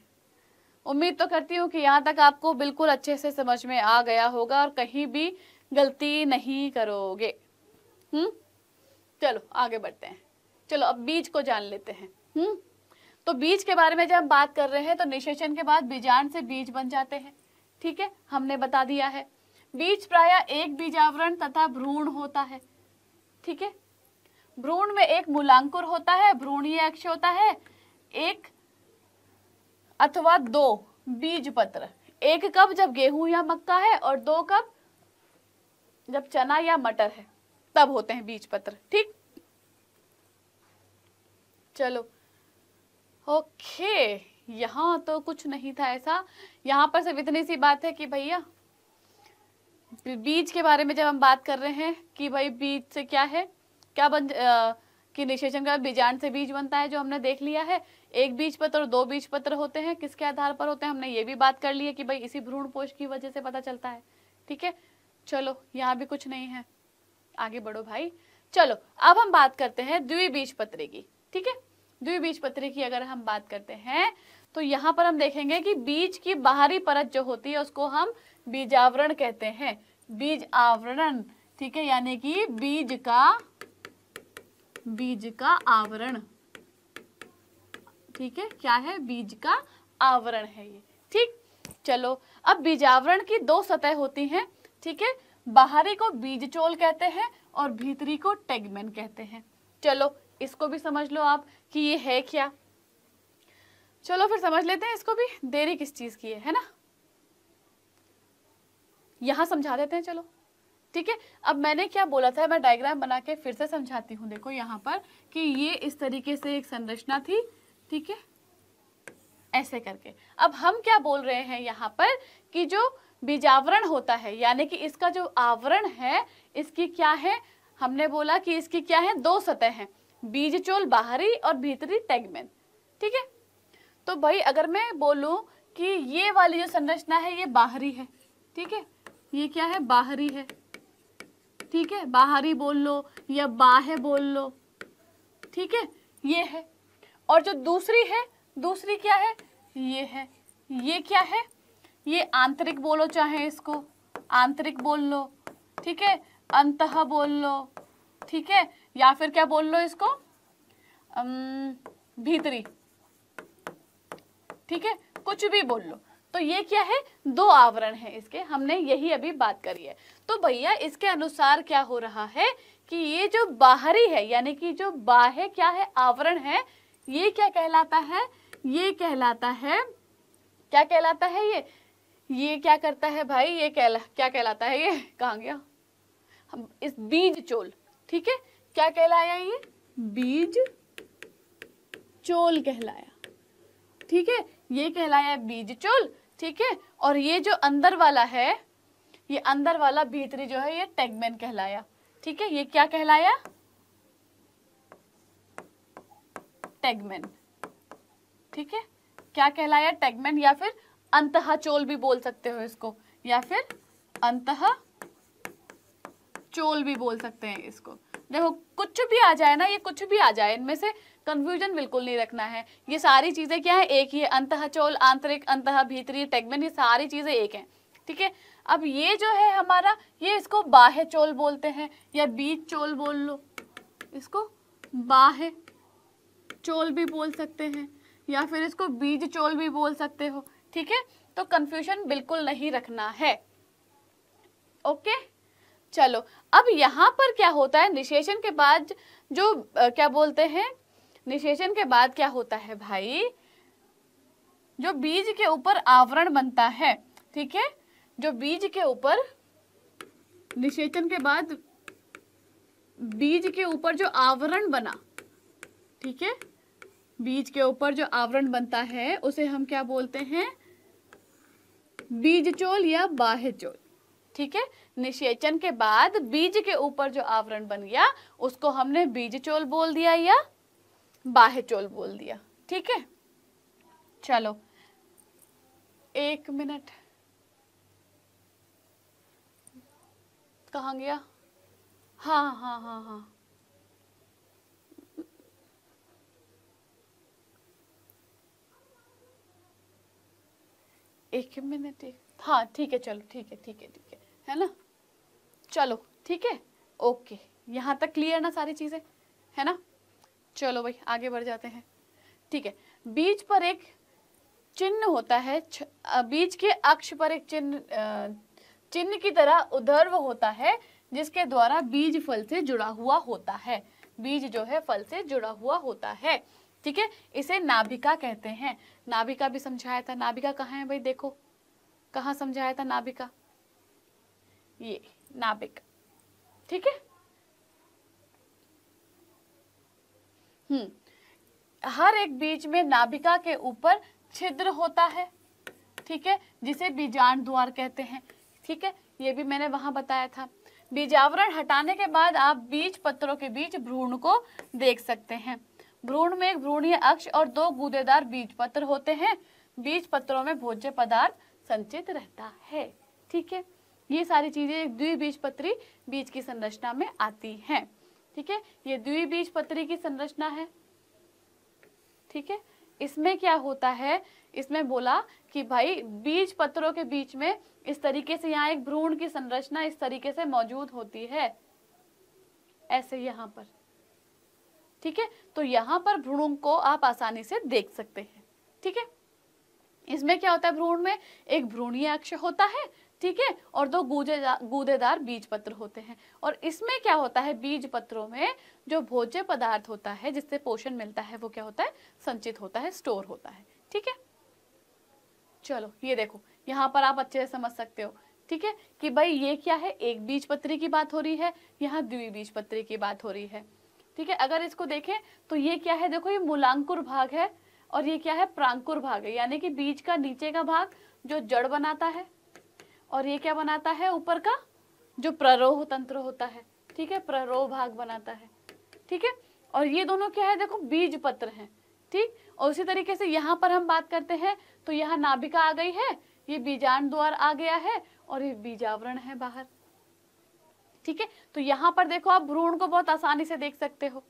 उम्मीद तो करती हूँ कि यहाँ तक आपको बिल्कुल अच्छे से समझ में आ गया होगा और कहीं भी गलती नहीं करोगे। चलो आगे बढ़ते हैं। चलो अब बीज को जान लेते हैं। तो बीज के बारे में जब हम बात कर रहे हैं तो निषेचन के बाद बीजांड से बीज बन जाते हैं। ठीक है, हमने बता दिया है। बीज प्रायः एक बीजावरण तथा भ्रूण होता है। ठीक है, भ्रूण में एक मूलांकुर होता है, भ्रूणीय अक्ष होता है, एक अथवा 2 बीजपत्र। एक कब? जब गेहूं या मक्का है, और 2 कब? जब चना या मटर है, तब होते हैं बीजपत्र। ठीक, चलो ओके, यहाँ तो कुछ नहीं था ऐसा। यहाँ पर सिर्फ इतनी सी बात है कि भैया बीज के बारे में जब हम बात कर रहे हैं कि भाई बीज से क्या है, क्या कि निषेचन का बीजांड से बीज बनता है, जो हमने देख लिया है। एक बीजपत्र और 2 बीजपत्र होते हैं। किसके आधार पर होते हैं? हमने ये भी बात कर ली है कि भाई इसी भ्रूणपोष की वजह से पता चलता है। ठीक है, चलो यहाँ भी कुछ नहीं है, आगे बढ़ो भाई। चलो अब हम बात करते हैं द्विबीजपत्री की। ठीक है, द्विबीजपत्री की अगर हम बात करते हैं तो यहाँ पर हम देखेंगे कि बीज की बाहरी परत जो होती है उसको हम बीजावरण कहते हैं, बीज आवरण। ठीक है, यानी कि बीज का आवरण। ठीक है, क्या है? बीज का आवरण है ये। ठीक, चलो अब बीजावरण की 2 सतह होती हैं। ठीक है, बाहरी को बीजचोल कहते हैं और भीतरी को टेगमेन कहते हैं। चलो इसको भी समझ लो आप कि ये है क्या। चलो फिर समझ लेते हैं इसको भी, देरी किस चीज की है ना? यहां समझा देते हैं। चलो ठीक है, अब मैंने क्या बोला था, मैं डायग्राम बना के फिर से समझाती हूँ। देखो यहाँ पर कि ये इस तरीके से एक संरचना थी। ठीक है, ऐसे करके। अब हम क्या बोल रहे हैं यहाँ पर कि जो बीजावरण होता है, यानी कि इसका जो आवरण है, इसकी क्या है? हमने बोला कि इसकी क्या है? 2 सतह हैं, बीजचोल बाहरी और भीतरी टेगमेन। ठीक है, तो भाई अगर मैं बोलूं कि ये वाली जो संरचना है ये बाहरी है, ठीक है, ये क्या है, बाहरी है, ठीक है, बाहरी बोल लो या बाह्य बोल लो, ठीक है, ये है। और जो दूसरी है, दूसरी क्या है, ये है, ये क्या है, ये आंतरिक बोलो, चाहे इसको आंतरिक बोल लो, ठीक है, अंतः बोल लो, ठीक है, या फिर क्या बोल लो इसको, भीतरी, ठीक है, कुछ भी बोल लो। तो ये क्या है, दो आवरण है इसके, हमने यही अभी बात करी है। तो भैया इसके अनुसार क्या हो रहा है कि ये जो बाहरी है, यानी कि जो बाह्य क्या है, आवरण है, ये क्या कहलाता है, ये कहलाता है, क्या कहलाता है, ये क्या करता है भाई, ये क्या कहलाता है, ये कहाँ गया, हम इस बीज चोल, ठीक है, क्या कहलाया, ये बीज चोल कहलाया, ठीक है, ये कहलाया बीज चोल, ठीक है। और ये जो अंदर वाला है, ये अंदर वाला भीतरी जो है, ये टेगमेन कहलाया, ठीक है, ये क्या कहलाया, टेगमेन, ठीक है, क्या कहलाया, टेगमेन, या फिर अंतः चोल भी बोल सकते हो इसको, या फिर अंतः चोल भी बोल सकते हैं इसको। देखो कुछ भी आ जाए ना, ये कुछ भी आ जाए, इनमें से कंफ्यूजन बिल्कुल नहीं रखना है। ये सारी चीजें क्या है, एक ही है, अंतः चोल, आंतरिक, अंतः भीतरी, टेगमेन, ये सारी चीजें एक हैं, ठीक है। अब ये जो है हमारा, ये इसको बाह्य चोल बोलते हैं, या बीज चोल बोल लो, इसको बाह्य चोल भी बोल सकते हैं, या फिर इसको बीज चोल भी बोल सकते हो, ठीक है। तो कंफ्यूजन बिल्कुल नहीं रखना है, ओके। चलो अब यहाँ पर क्या होता है, निषेचन के बाद जो क्या बोलते हैं, निषेचन के बाद क्या होता है भाई, जो बीज के ऊपर आवरण बनता है, ठीक है, जो बीज के ऊपर, निषेचन के बाद बीज के ऊपर जो आवरण बना, ठीक है, बीज के ऊपर जो आवरण बनता है उसे हम क्या बोलते हैं, बीज चोल या बाह्य चोल, ठीक है। निषेचन के बाद बीज के ऊपर जो आवरण बन गया उसको हमने बीज चोल बोल दिया या बाह्य चोल बोल दिया, ठीक है। चलो एक मिनट, कहाँ गया, हाँ हाँ हाँ हाँ, एक मिनट, हाँ ठीक है, चलो ठीक है ठीक है ठीक है ना, चलो ठीक है, ओके, यहाँ तक क्लियर ना सारी चीजें, है ना। चलो भाई आगे बढ़ जाते हैं, ठीक है। बीज पर एक चिन्ह होता है, बीज के अक्ष पर एक चिन्ह की तरह उर्ध्व होता है, जिसके द्वारा बीज फल से जुड़ा हुआ होता है, बीज जो है फल से जुड़ा हुआ होता है, ठीक है। इसे नाभिका कहते हैं, नाभिका भी समझाया था, नाभिका कहाँ है भाई, देखो कहाँ समझाया था नाभिका, ये नाभिक, ठीक है। हर एक बीज में नाभिका के ऊपर छिद्र होता है, ठीक है, जिसे बीजांड द्वार कहते हैं, ठीक है, ये भी मैंने वहां बताया था। बीजावरण हटाने के बाद आप बीज पत्रों के बीच भ्रूण को देख सकते हैं। भ्रूण में एक भ्रूणीय अक्ष और दो गूदेदार बीज पत्र होते हैं। बीज पत्रों में भोज्य पदार्थ संचित रहता है, ठीक है। ये सारी चीजें द्विबीजपत्री बीज की संरचना में आती हैं, ठीक है। ये द्विबीजपत्री की संरचना है, ठीक है। इसमें क्या होता है, इसमें बोला कि भाई बीज पत्रों के बीच में इस तरीके से यहाँ एक भ्रूण की संरचना इस तरीके से मौजूद होती है, ऐसे यहाँ पर, ठीक है। तो यहाँ पर भ्रूण को आप आसानी से देख सकते हैं, ठीक है। इसमें क्या होता है, भ्रूण में एक भ्रूणीय अक्ष होता है, ठीक है, और दो गूदेदार बीज पत्र होते हैं। और इसमें क्या होता है, बीज पत्रों में जो भोज्य पदार्थ होता है जिससे पोषण मिलता है वो क्या होता है, संचित होता है, स्टोर होता है, ठीक है। चलो ये देखो यहाँ पर आप अच्छे से समझ सकते हो, ठीक है, कि भाई ये क्या है, एक बीजपत्री की बात हो रही है, यहाँ द्विबीजपत्री की बात हो रही है, ठीक है। अगर इसको देखें तो ये क्या है, देखो ये मूलांकुर भाग है और ये क्या है, प्रांकुर भाग है, यानी कि बीज का नीचे का भाग जो जड़ बनाता है और ये क्या बनाता है, ऊपर का जो प्ररोह तंत्र होता है, ठीक है, प्ररोह भाग बनाता है, ठीक है। और ये दोनों क्या है, देखो बीज पत्र हैं, ठीक। और उसी तरीके से यहाँ पर हम बात करते हैं तो यहाँ नाभिका आ गई है, ये बीजांड द्वार आ गया है और ये बीजावरण है बाहर। ठीक है, तो यहाँ पर देखो आप भ्रूण को बहुत आसानी से देख सकते हो।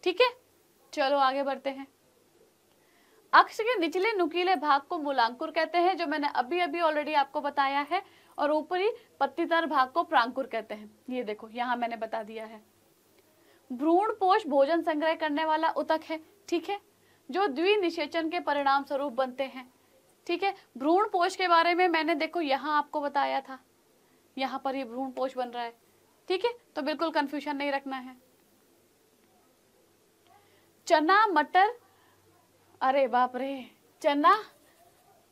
ठीक है, चलो आगे बढ़ते हैं। अक्ष के निचले नुकीले भाग को मूलांकुर कहते हैं, जो मैंने अभी अभी ऑलरेडी आपको बताया है, और ऊपरी पत्तीदार भाग को प्रांकुर कहते हैं। ये देखो यहाँ मैंने बता दिया है। भ्रूण पोष भोजन संग्रह करने वाला उतक है। ठीक है, जो द्विनिषेचन के परिणाम स्वरूप बनते हैं। ठीक है, भ्रूण पोष के बारे में मैंने देखो यहाँ आपको बताया था, यहाँ पर ये भ्रूण पोष बन रहा है। ठीक है, तो बिल्कुल कंफ्यूजन नहीं रखना है। चना मटर, अरे बाप रे, चना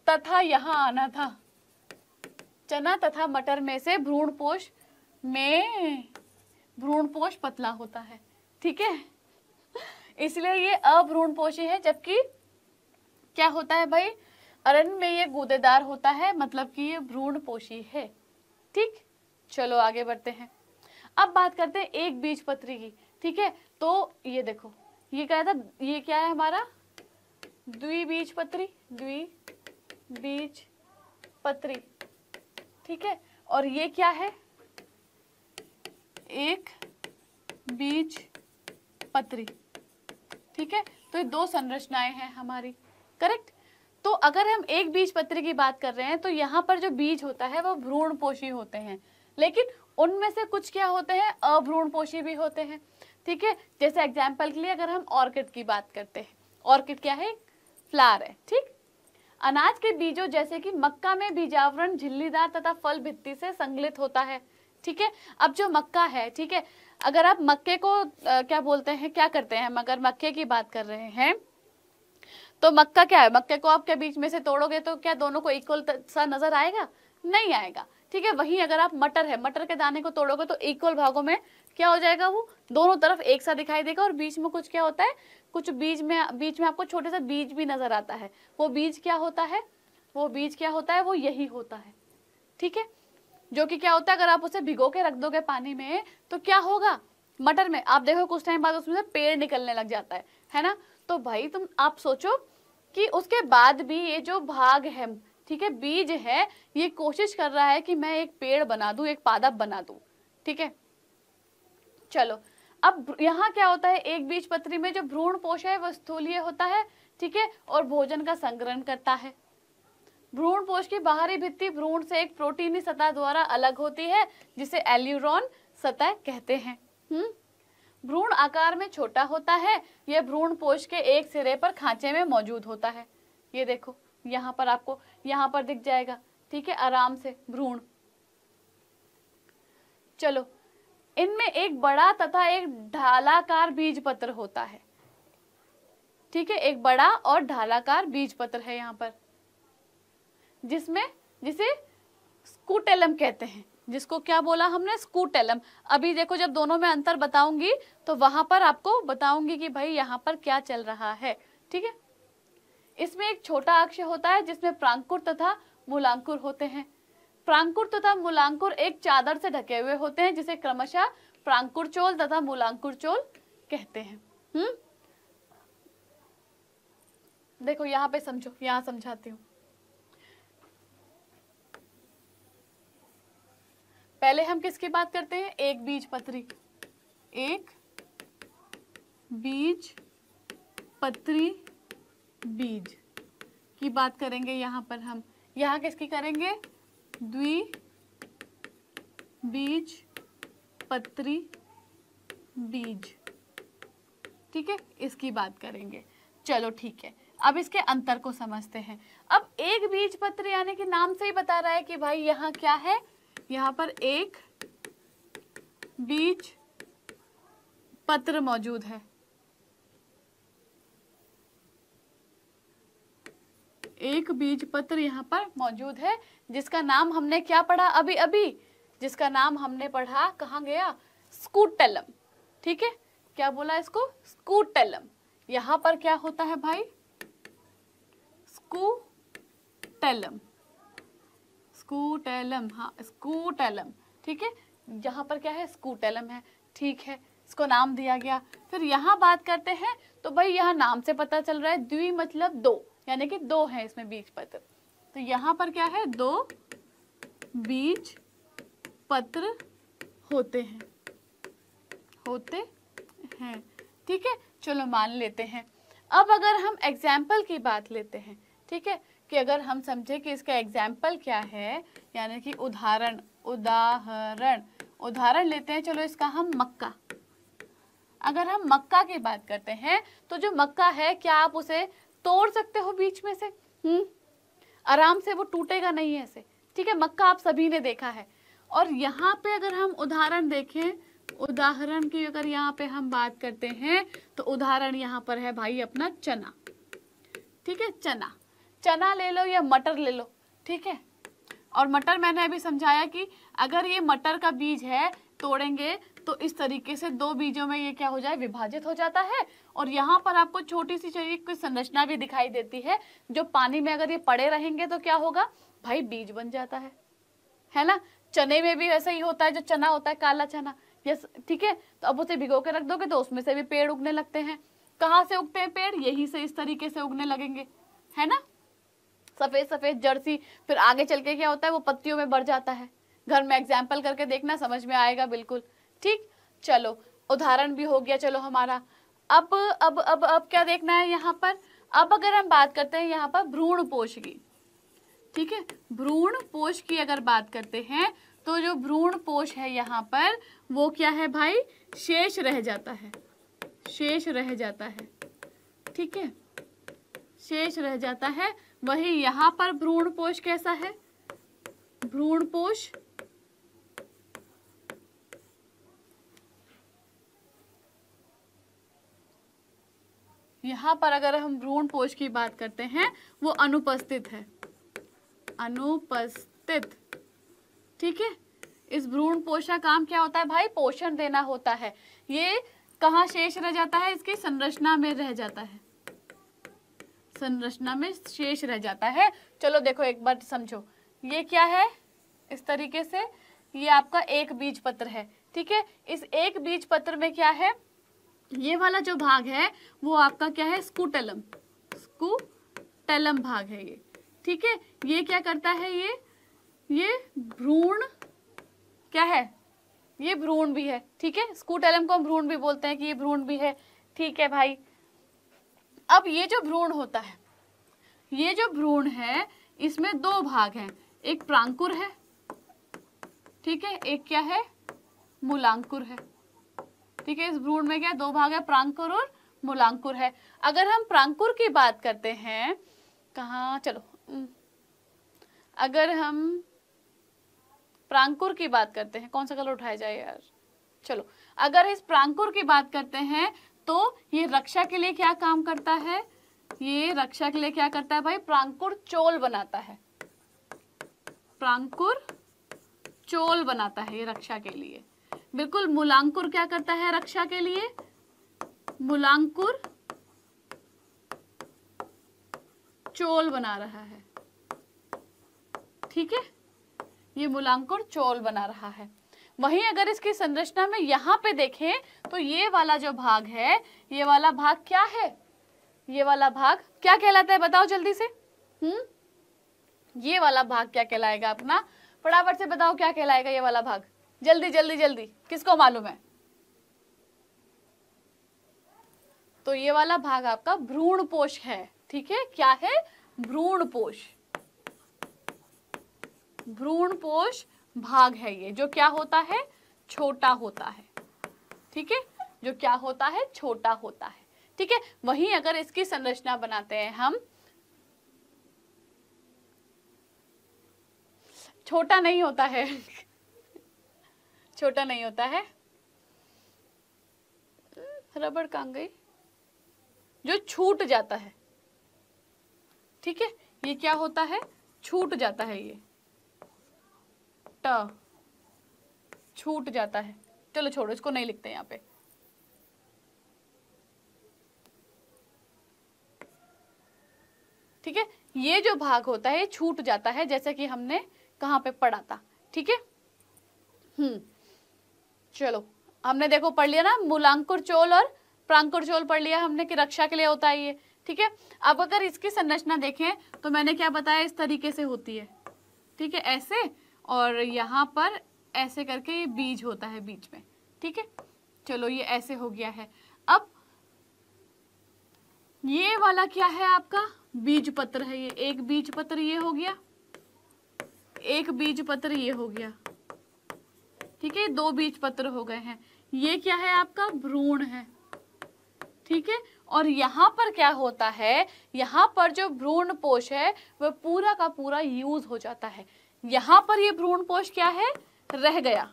तथा यहाँ आना था, चना तथा मटर में से भ्रूण पोष पतला होता है। ठीक है, इसलिए ये अभ्रूणपोषी है, जबकि क्या होता है भाई, अरण्य में ये गूदेदार होता है, मतलब कि ये भ्रूणपोषी है। ठीक, चलो आगे बढ़ते हैं। अब बात करते हैं एक बीजपत्री की। ठीक है, तो ये देखो, ये क्या था, ये क्या है हमारा द्विबीजपत्री, द्विबीजपत्री। ठीक है, और ये क्या है, एक बीज पत्री। ठीक है, तो ये दो संरचनाएं हैं हमारी, करेक्ट। तो अगर हम एक बीज पत्री की बात कर रहे हैं तो यहाँ पर जो बीज होता है वो भ्रूणपोषी होते हैं, लेकिन उनमें से कुछ क्या होते हैं, अभ्रूणपोषी भी होते हैं। ठीक है, जैसे एग्जाम्पल के लिए अगर हम ऑर्किड की बात करते हैं, ऑर्किड क्या है, फ्लावर है। ठीक, अनाज के बीजों जैसे कि मक्का में बीजावरण झिल्लीदार तथा फल भित्ति से संगलित होता है। ठीक है, अब जो मक्का है, ठीक है, अगर आप मक्के को क्या बोलते हैं, क्या करते हैं, अगर मक्के की बात कर रहे हैं तो मक्का क्या है, मक्के को आप क्या बीच में से तोड़ोगे तो क्या दोनों को इक्वल सा नजर आएगा, नहीं आएगा। ठीक है, वहीं अगर आप मटर है, मटर के दाने को तोड़ोगे तो इक्वल भागों में क्या हो जाएगा, वो दोनों तरफ एक सा दिखाई देगा, और बीच में कुछ क्या होता है, कुछ बीच में आपको छोटे सा बीज भी नजर आता है। वो बीज क्या होता है, वो यही होता है। ठीक है, जो कि क्या होता है, अगर आप उसे भिगो के रख दोगे पानी में तो क्या होगा, मटर में आप देखो कुछ टाइम बाद उसमें से पेड़ निकलने लग जाता है ना। तो भाई आप सोचो कि उसके बाद भी ये जो भाग है, ठीक है, बीज है, ये कोशिश कर रहा है कि मैं एक पेड़ बना दूं, एक पादप बना दूं। ठीक है, चलो अब यहाँ क्या होता है, एक बीज पत्री में जो भ्रूण पोष है वो स्थूलीय होता है। ठीक है, और भोजन का संग्रहण करता है। भ्रूण पोष की बाहरी भित्ति भ्रूण से एक प्रोटीनी सतह द्वारा अलग होती है, जिसे एल्यूरोन सतह कहते हैं। भ्रूण आकार में छोटा होता है। यह भ्रूण पोष के एक सिरे पर खांचे में मौजूद होता है। ये देखो यहाँ पर आपको यहाँ पर दिख जाएगा। ठीक है, आराम से भ्रूण। चलो, इनमें एक बड़ा तथा एक ढालाकार बीजपत्र होता है। ठीक है, एक बड़ा और ढालाकार बीजपत्र है यहाँ पर, जिसे स्कूटेलम कहते हैं। जिसको क्या बोला हमने, स्कूटेलम। अभी देखो जब दोनों में अंतर बताऊंगी तो वहां पर आपको बताऊंगी कि भाई यहाँ पर क्या चल रहा है। ठीक है, इसमें एक छोटा अक्ष होता है जिसमें प्रांकुर तथा मूलांकुर होते हैं। प्रांकुर तथा मूलांकुर एक चादर से ढके हुए होते हैं, जिसे क्रमशः प्रांकुर चोल तथा मूलांकुर चोल कहते हैं। देखो यहाँ पे समझो, यहाँ समझाती हूँ। पहले हम किसकी बात करते हैं, एक बीज पत्री, एक बीज पत्री बीज की बात करेंगे। यहाँ पर हम यहाँ किसकी करेंगे, द्विबीज पत्री बीज। ठीक है, इसकी बात करेंगे। चलो ठीक है, अब इसके अंतर को समझते हैं। अब एक बीज पत्र यानी कि नाम से ही बता रहा है कि भाई यहाँ क्या है, यहाँ पर एक बीज पत्र मौजूद है। एक बीज पत्र यहाँ पर मौजूद है, जिसका नाम हमने क्या पढ़ा अभी अभी, जिसका नाम हमने पढ़ा, कहाँ गया, स्कूटेलम। ठीक है, क्या बोला इसको, स्कूटेलम। यहाँ पर क्या होता है भाई, स्कूटेलम, स्कूटेलम, हाँ स्कूटेलम। ठीक है, यहाँ पर क्या है, स्कूटेलम है। ठीक है, इसको नाम दिया गया। फिर यहाँ बात करते हैं तो भाई यहाँ नाम से पता चल रहा है, द्वि मतलब दो, यानी कि दो है इसमें बीज पत्र। तो यहाँ पर क्या है, दो बीज पत्र होते हैं, ठीक है। चलो मान लेते हैं। अब अगर हम एग्जाम्पल की बात लेते हैं, ठीक है, कि अगर हम समझे कि इसका एग्जाम्पल क्या है, यानी कि उदाहरण लेते हैं। चलो इसका हम मक्का, अगर हम मक्का की बात करते हैं तो जो मक्का है, क्या आप उसे तोड़ सकते हो बीच में से? आराम से, वो टूटेगा नहीं ऐसे, ठीक है। मक्का आप सभी ने देखा है। और यहाँ पे अगर हम उदाहरण देखें, उदाहरण की अगर यहाँ पे हम बात करते हैं तो उदाहरण यहाँ पर है भाई अपना चना, ठीक है। चना ले लो या मटर ले लो, ठीक है। और मटर मैंने अभी समझाया कि अगर ये मटर का बीज है, तोड़ेंगे तो इस तरीके से दो बीजों में ये क्या हो जाए, विभाजित हो जाता है। और यहाँ पर आपको छोटी सी शरीर की संरचना भी दिखाई देती है, जो पानी में अगर ये पड़े रहेंगे तो क्या होगा भाई, बीज बन जाता है ना। चने में भी वैसा ही होता है, जो चना होता है काला चना, यस, ठीक है। तो अब उसे भिगो के रख दोगे तो उसमें से भी पेड़ उगने लगते हैं। कहाँ से उगते हैं पेड़? यही से इस तरीके से उगने लगेंगे, है ना। सफेद सफेद जड़ सी, फिर आगे चल के क्या होता है, वो पत्तियों में बढ़ जाता है। घर में एग्जाम्पल करके देखना, समझ में आएगा बिल्कुल, ठीक। चलो उदाहरण भी हो गया चलो हमारा। अब क्या देखना है यहाँ पर? अब अगर हम बात करते हैं यहाँ पर भ्रूणपोष की, ठीक है। भ्रूणपोष की अगर बात करते हैं तो जो भ्रूणपोष है यहाँ पर, वो क्या है भाई, शेष रह जाता है, ठीक है, शेष रह जाता है। वही यहाँ पर भ्रूणपोष कैसा है? भ्रूणपोष यहाँ पर अगर हम भ्रूणपोष की बात करते हैं, वो अनुपस्थित है, ठीक है। इस भ्रूणपोष का काम क्या होता है भाई? पोषण देना होता है। ये कहाँ शेष रह जाता है? इसकी संरचना में रह जाता है, संरचना में शेष रह जाता है। चलो देखो एक बार समझो, ये क्या है, इस तरीके से ये आपका एक बीज पत्र है, ठीक है। इस एक बीज पत्र में क्या है, ये वाला जो भाग है वो आपका क्या है, स्कूटेलम भाग है ये, ठीक है। ये क्या करता है, ये भ्रूण क्या है, ये भ्रूण भी है, ठीक है। स्कूटेलम को हम भ्रूण भी बोलते हैं कि ये भ्रूण भी है, ठीक है भाई। अब ये जो भ्रूण होता है, ये जो भ्रूण है, इसमें दो भाग हैं, एक प्रांकुर है, ठीक है, एक क्या है, मूलांकुर है, ठीक है। इस भ्रूण में क्या दो भाग है, प्रांकुर और मूलांकुर है। अगर हम प्रांकुर की बात करते हैं, कहाँ, चलो अगर हम प्रांकुर की बात करते हैं, कौन सा कलर उठाया जाए यार, चलो अगर इस प्रांकुर की बात करते हैं तो ये रक्षा के लिए क्या काम करता है, ये रक्षा के लिए क्या करता है भाई, प्रांकुर चोल बनाता है, प्रांकुर चोल बनाता है ये रक्षा के लिए, बिल्कुल। मूलांकुर क्या करता है रक्षा के लिए, मूलांकुर चोल बना रहा है, ठीक है, ये मूलांकुर चोल बना रहा है। वहीं अगर इसकी संरचना में यहाँ पे देखें तो ये वाला जो भाग है, ये वाला भाग क्या है, ये वाला भाग क्या कहलाता है, बताओ जल्दी से। ये वाला भाग क्या कहलाएगा अपना, फटाफट से बताओ क्या कहलाएगा ये वाला भाग, जल्दी जल्दी जल्दी, किसको मालूम है? तो ये वाला भाग आपका भ्रूणपोष है, ठीक है। क्या है, भ्रूणपोष, भ्रूणपोष भाग है ये, जो क्या होता है, छोटा होता है, ठीक है, जो क्या होता है, छोटा होता है, ठीक है। वहीं अगर इसकी संरचना बनाते हैं हम, छोटा नहीं होता है छोटा नहीं होता है, रबड़ कहाँ गई, जो छूट जाता है, ठीक है। ये क्या होता है, छूट जाता है, ये छूट जाता है। चलो छोड़ो, इसको नहीं लिखते यहाँ पे, ठीक है। ये जो भाग होता है ये छूट जाता है, जैसे कि हमने कहाँ पे पढ़ा था, ठीक है। चलो हमने देखो पढ़ लिया ना, मूलांकुर चोल और प्रांकुर चोल पढ़ लिया हमने कि रक्षा के लिए होता है ये, ठीक है। अब अगर इसकी संरचना देखें तो मैंने क्या बताया, इस तरीके से होती है, ठीक है, ऐसे, और यहाँ पर ऐसे करके ये बीज होता है बीच में, ठीक है। चलो ये ऐसे हो गया है। अब ये वाला क्या है आपका, बीज पत्र है। ये एक बीज पत्र ये हो गया, एक बीज पत्र ये हो गया, ठीक है। दो बीज पत्र हो गए हैं। ये क्या है आपका, भ्रूण है, ठीक है। और यहाँ पर क्या होता है, यहाँ पर जो भ्रूण पोष है वह पूरा का पूरा यूज हो जाता है। यहाँ पर ये भ्रूण पोष क्या है, रह गया,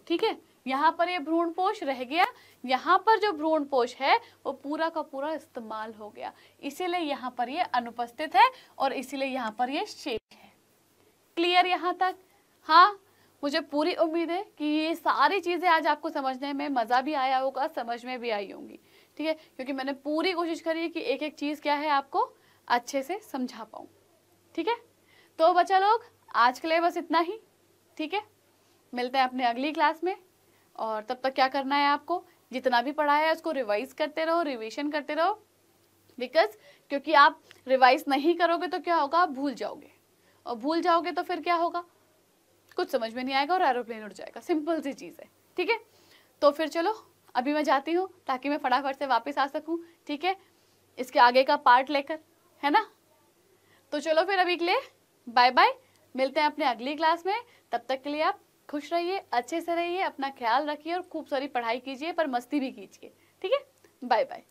ठीक है। यहाँ पर ये भ्रूण पोष रह गया, यहाँ पर जो भ्रूण पोष है वो पूरा का पूरा इस्तेमाल हो गया, इसीलिए यहाँ पर ये अनुपस्थित है और इसीलिए यहाँ पर ये शेष है। क्लियर यहाँ तक? हाँ, मुझे पूरी उम्मीद है कि ये सारी चीजें आज आपको समझने में मजा भी आया होगा, समझ में भी आई होंगी, ठीक है। क्योंकि मैंने पूरी कोशिश करी है कि एक एक चीज क्या है आपको अच्छे से समझा पाऊं, ठीक है। तो बच्चा लोग आज के लिए बस इतना ही, ठीक है। मिलते हैं अपने अगली क्लास में, और तब तक क्या करना है आपको, जितना भी पढ़ा है उसको रिवाइज करते रहो, रिवीजन करते रहो। बिकॉज क्योंकि आप रिवाइज नहीं करोगे तो क्या होगा, आप भूल जाओगे, और भूल जाओगे तो फिर क्या होगा, कुछ समझ में नहीं आएगा और एरोप्लेन उड़ जाएगा। सिंपल सी चीज है, ठीक है। तो फिर चलो अभी मैं जाती हूँ ताकि मैं फटाफट से वापस आ सकूं, ठीक है, इसके आगे का पार्ट लेकर, है ना। तो चलो फिर अभी के लिए बाय बाय, मिलते हैं अपने अगली क्लास में। तब तक के लिए आप खुश रहिए, अच्छे से रहिए, अपना ख्याल रखिए और खूब सारी पढ़ाई कीजिए, पर मस्ती भी कीजिए, ठीक है। Bye bye.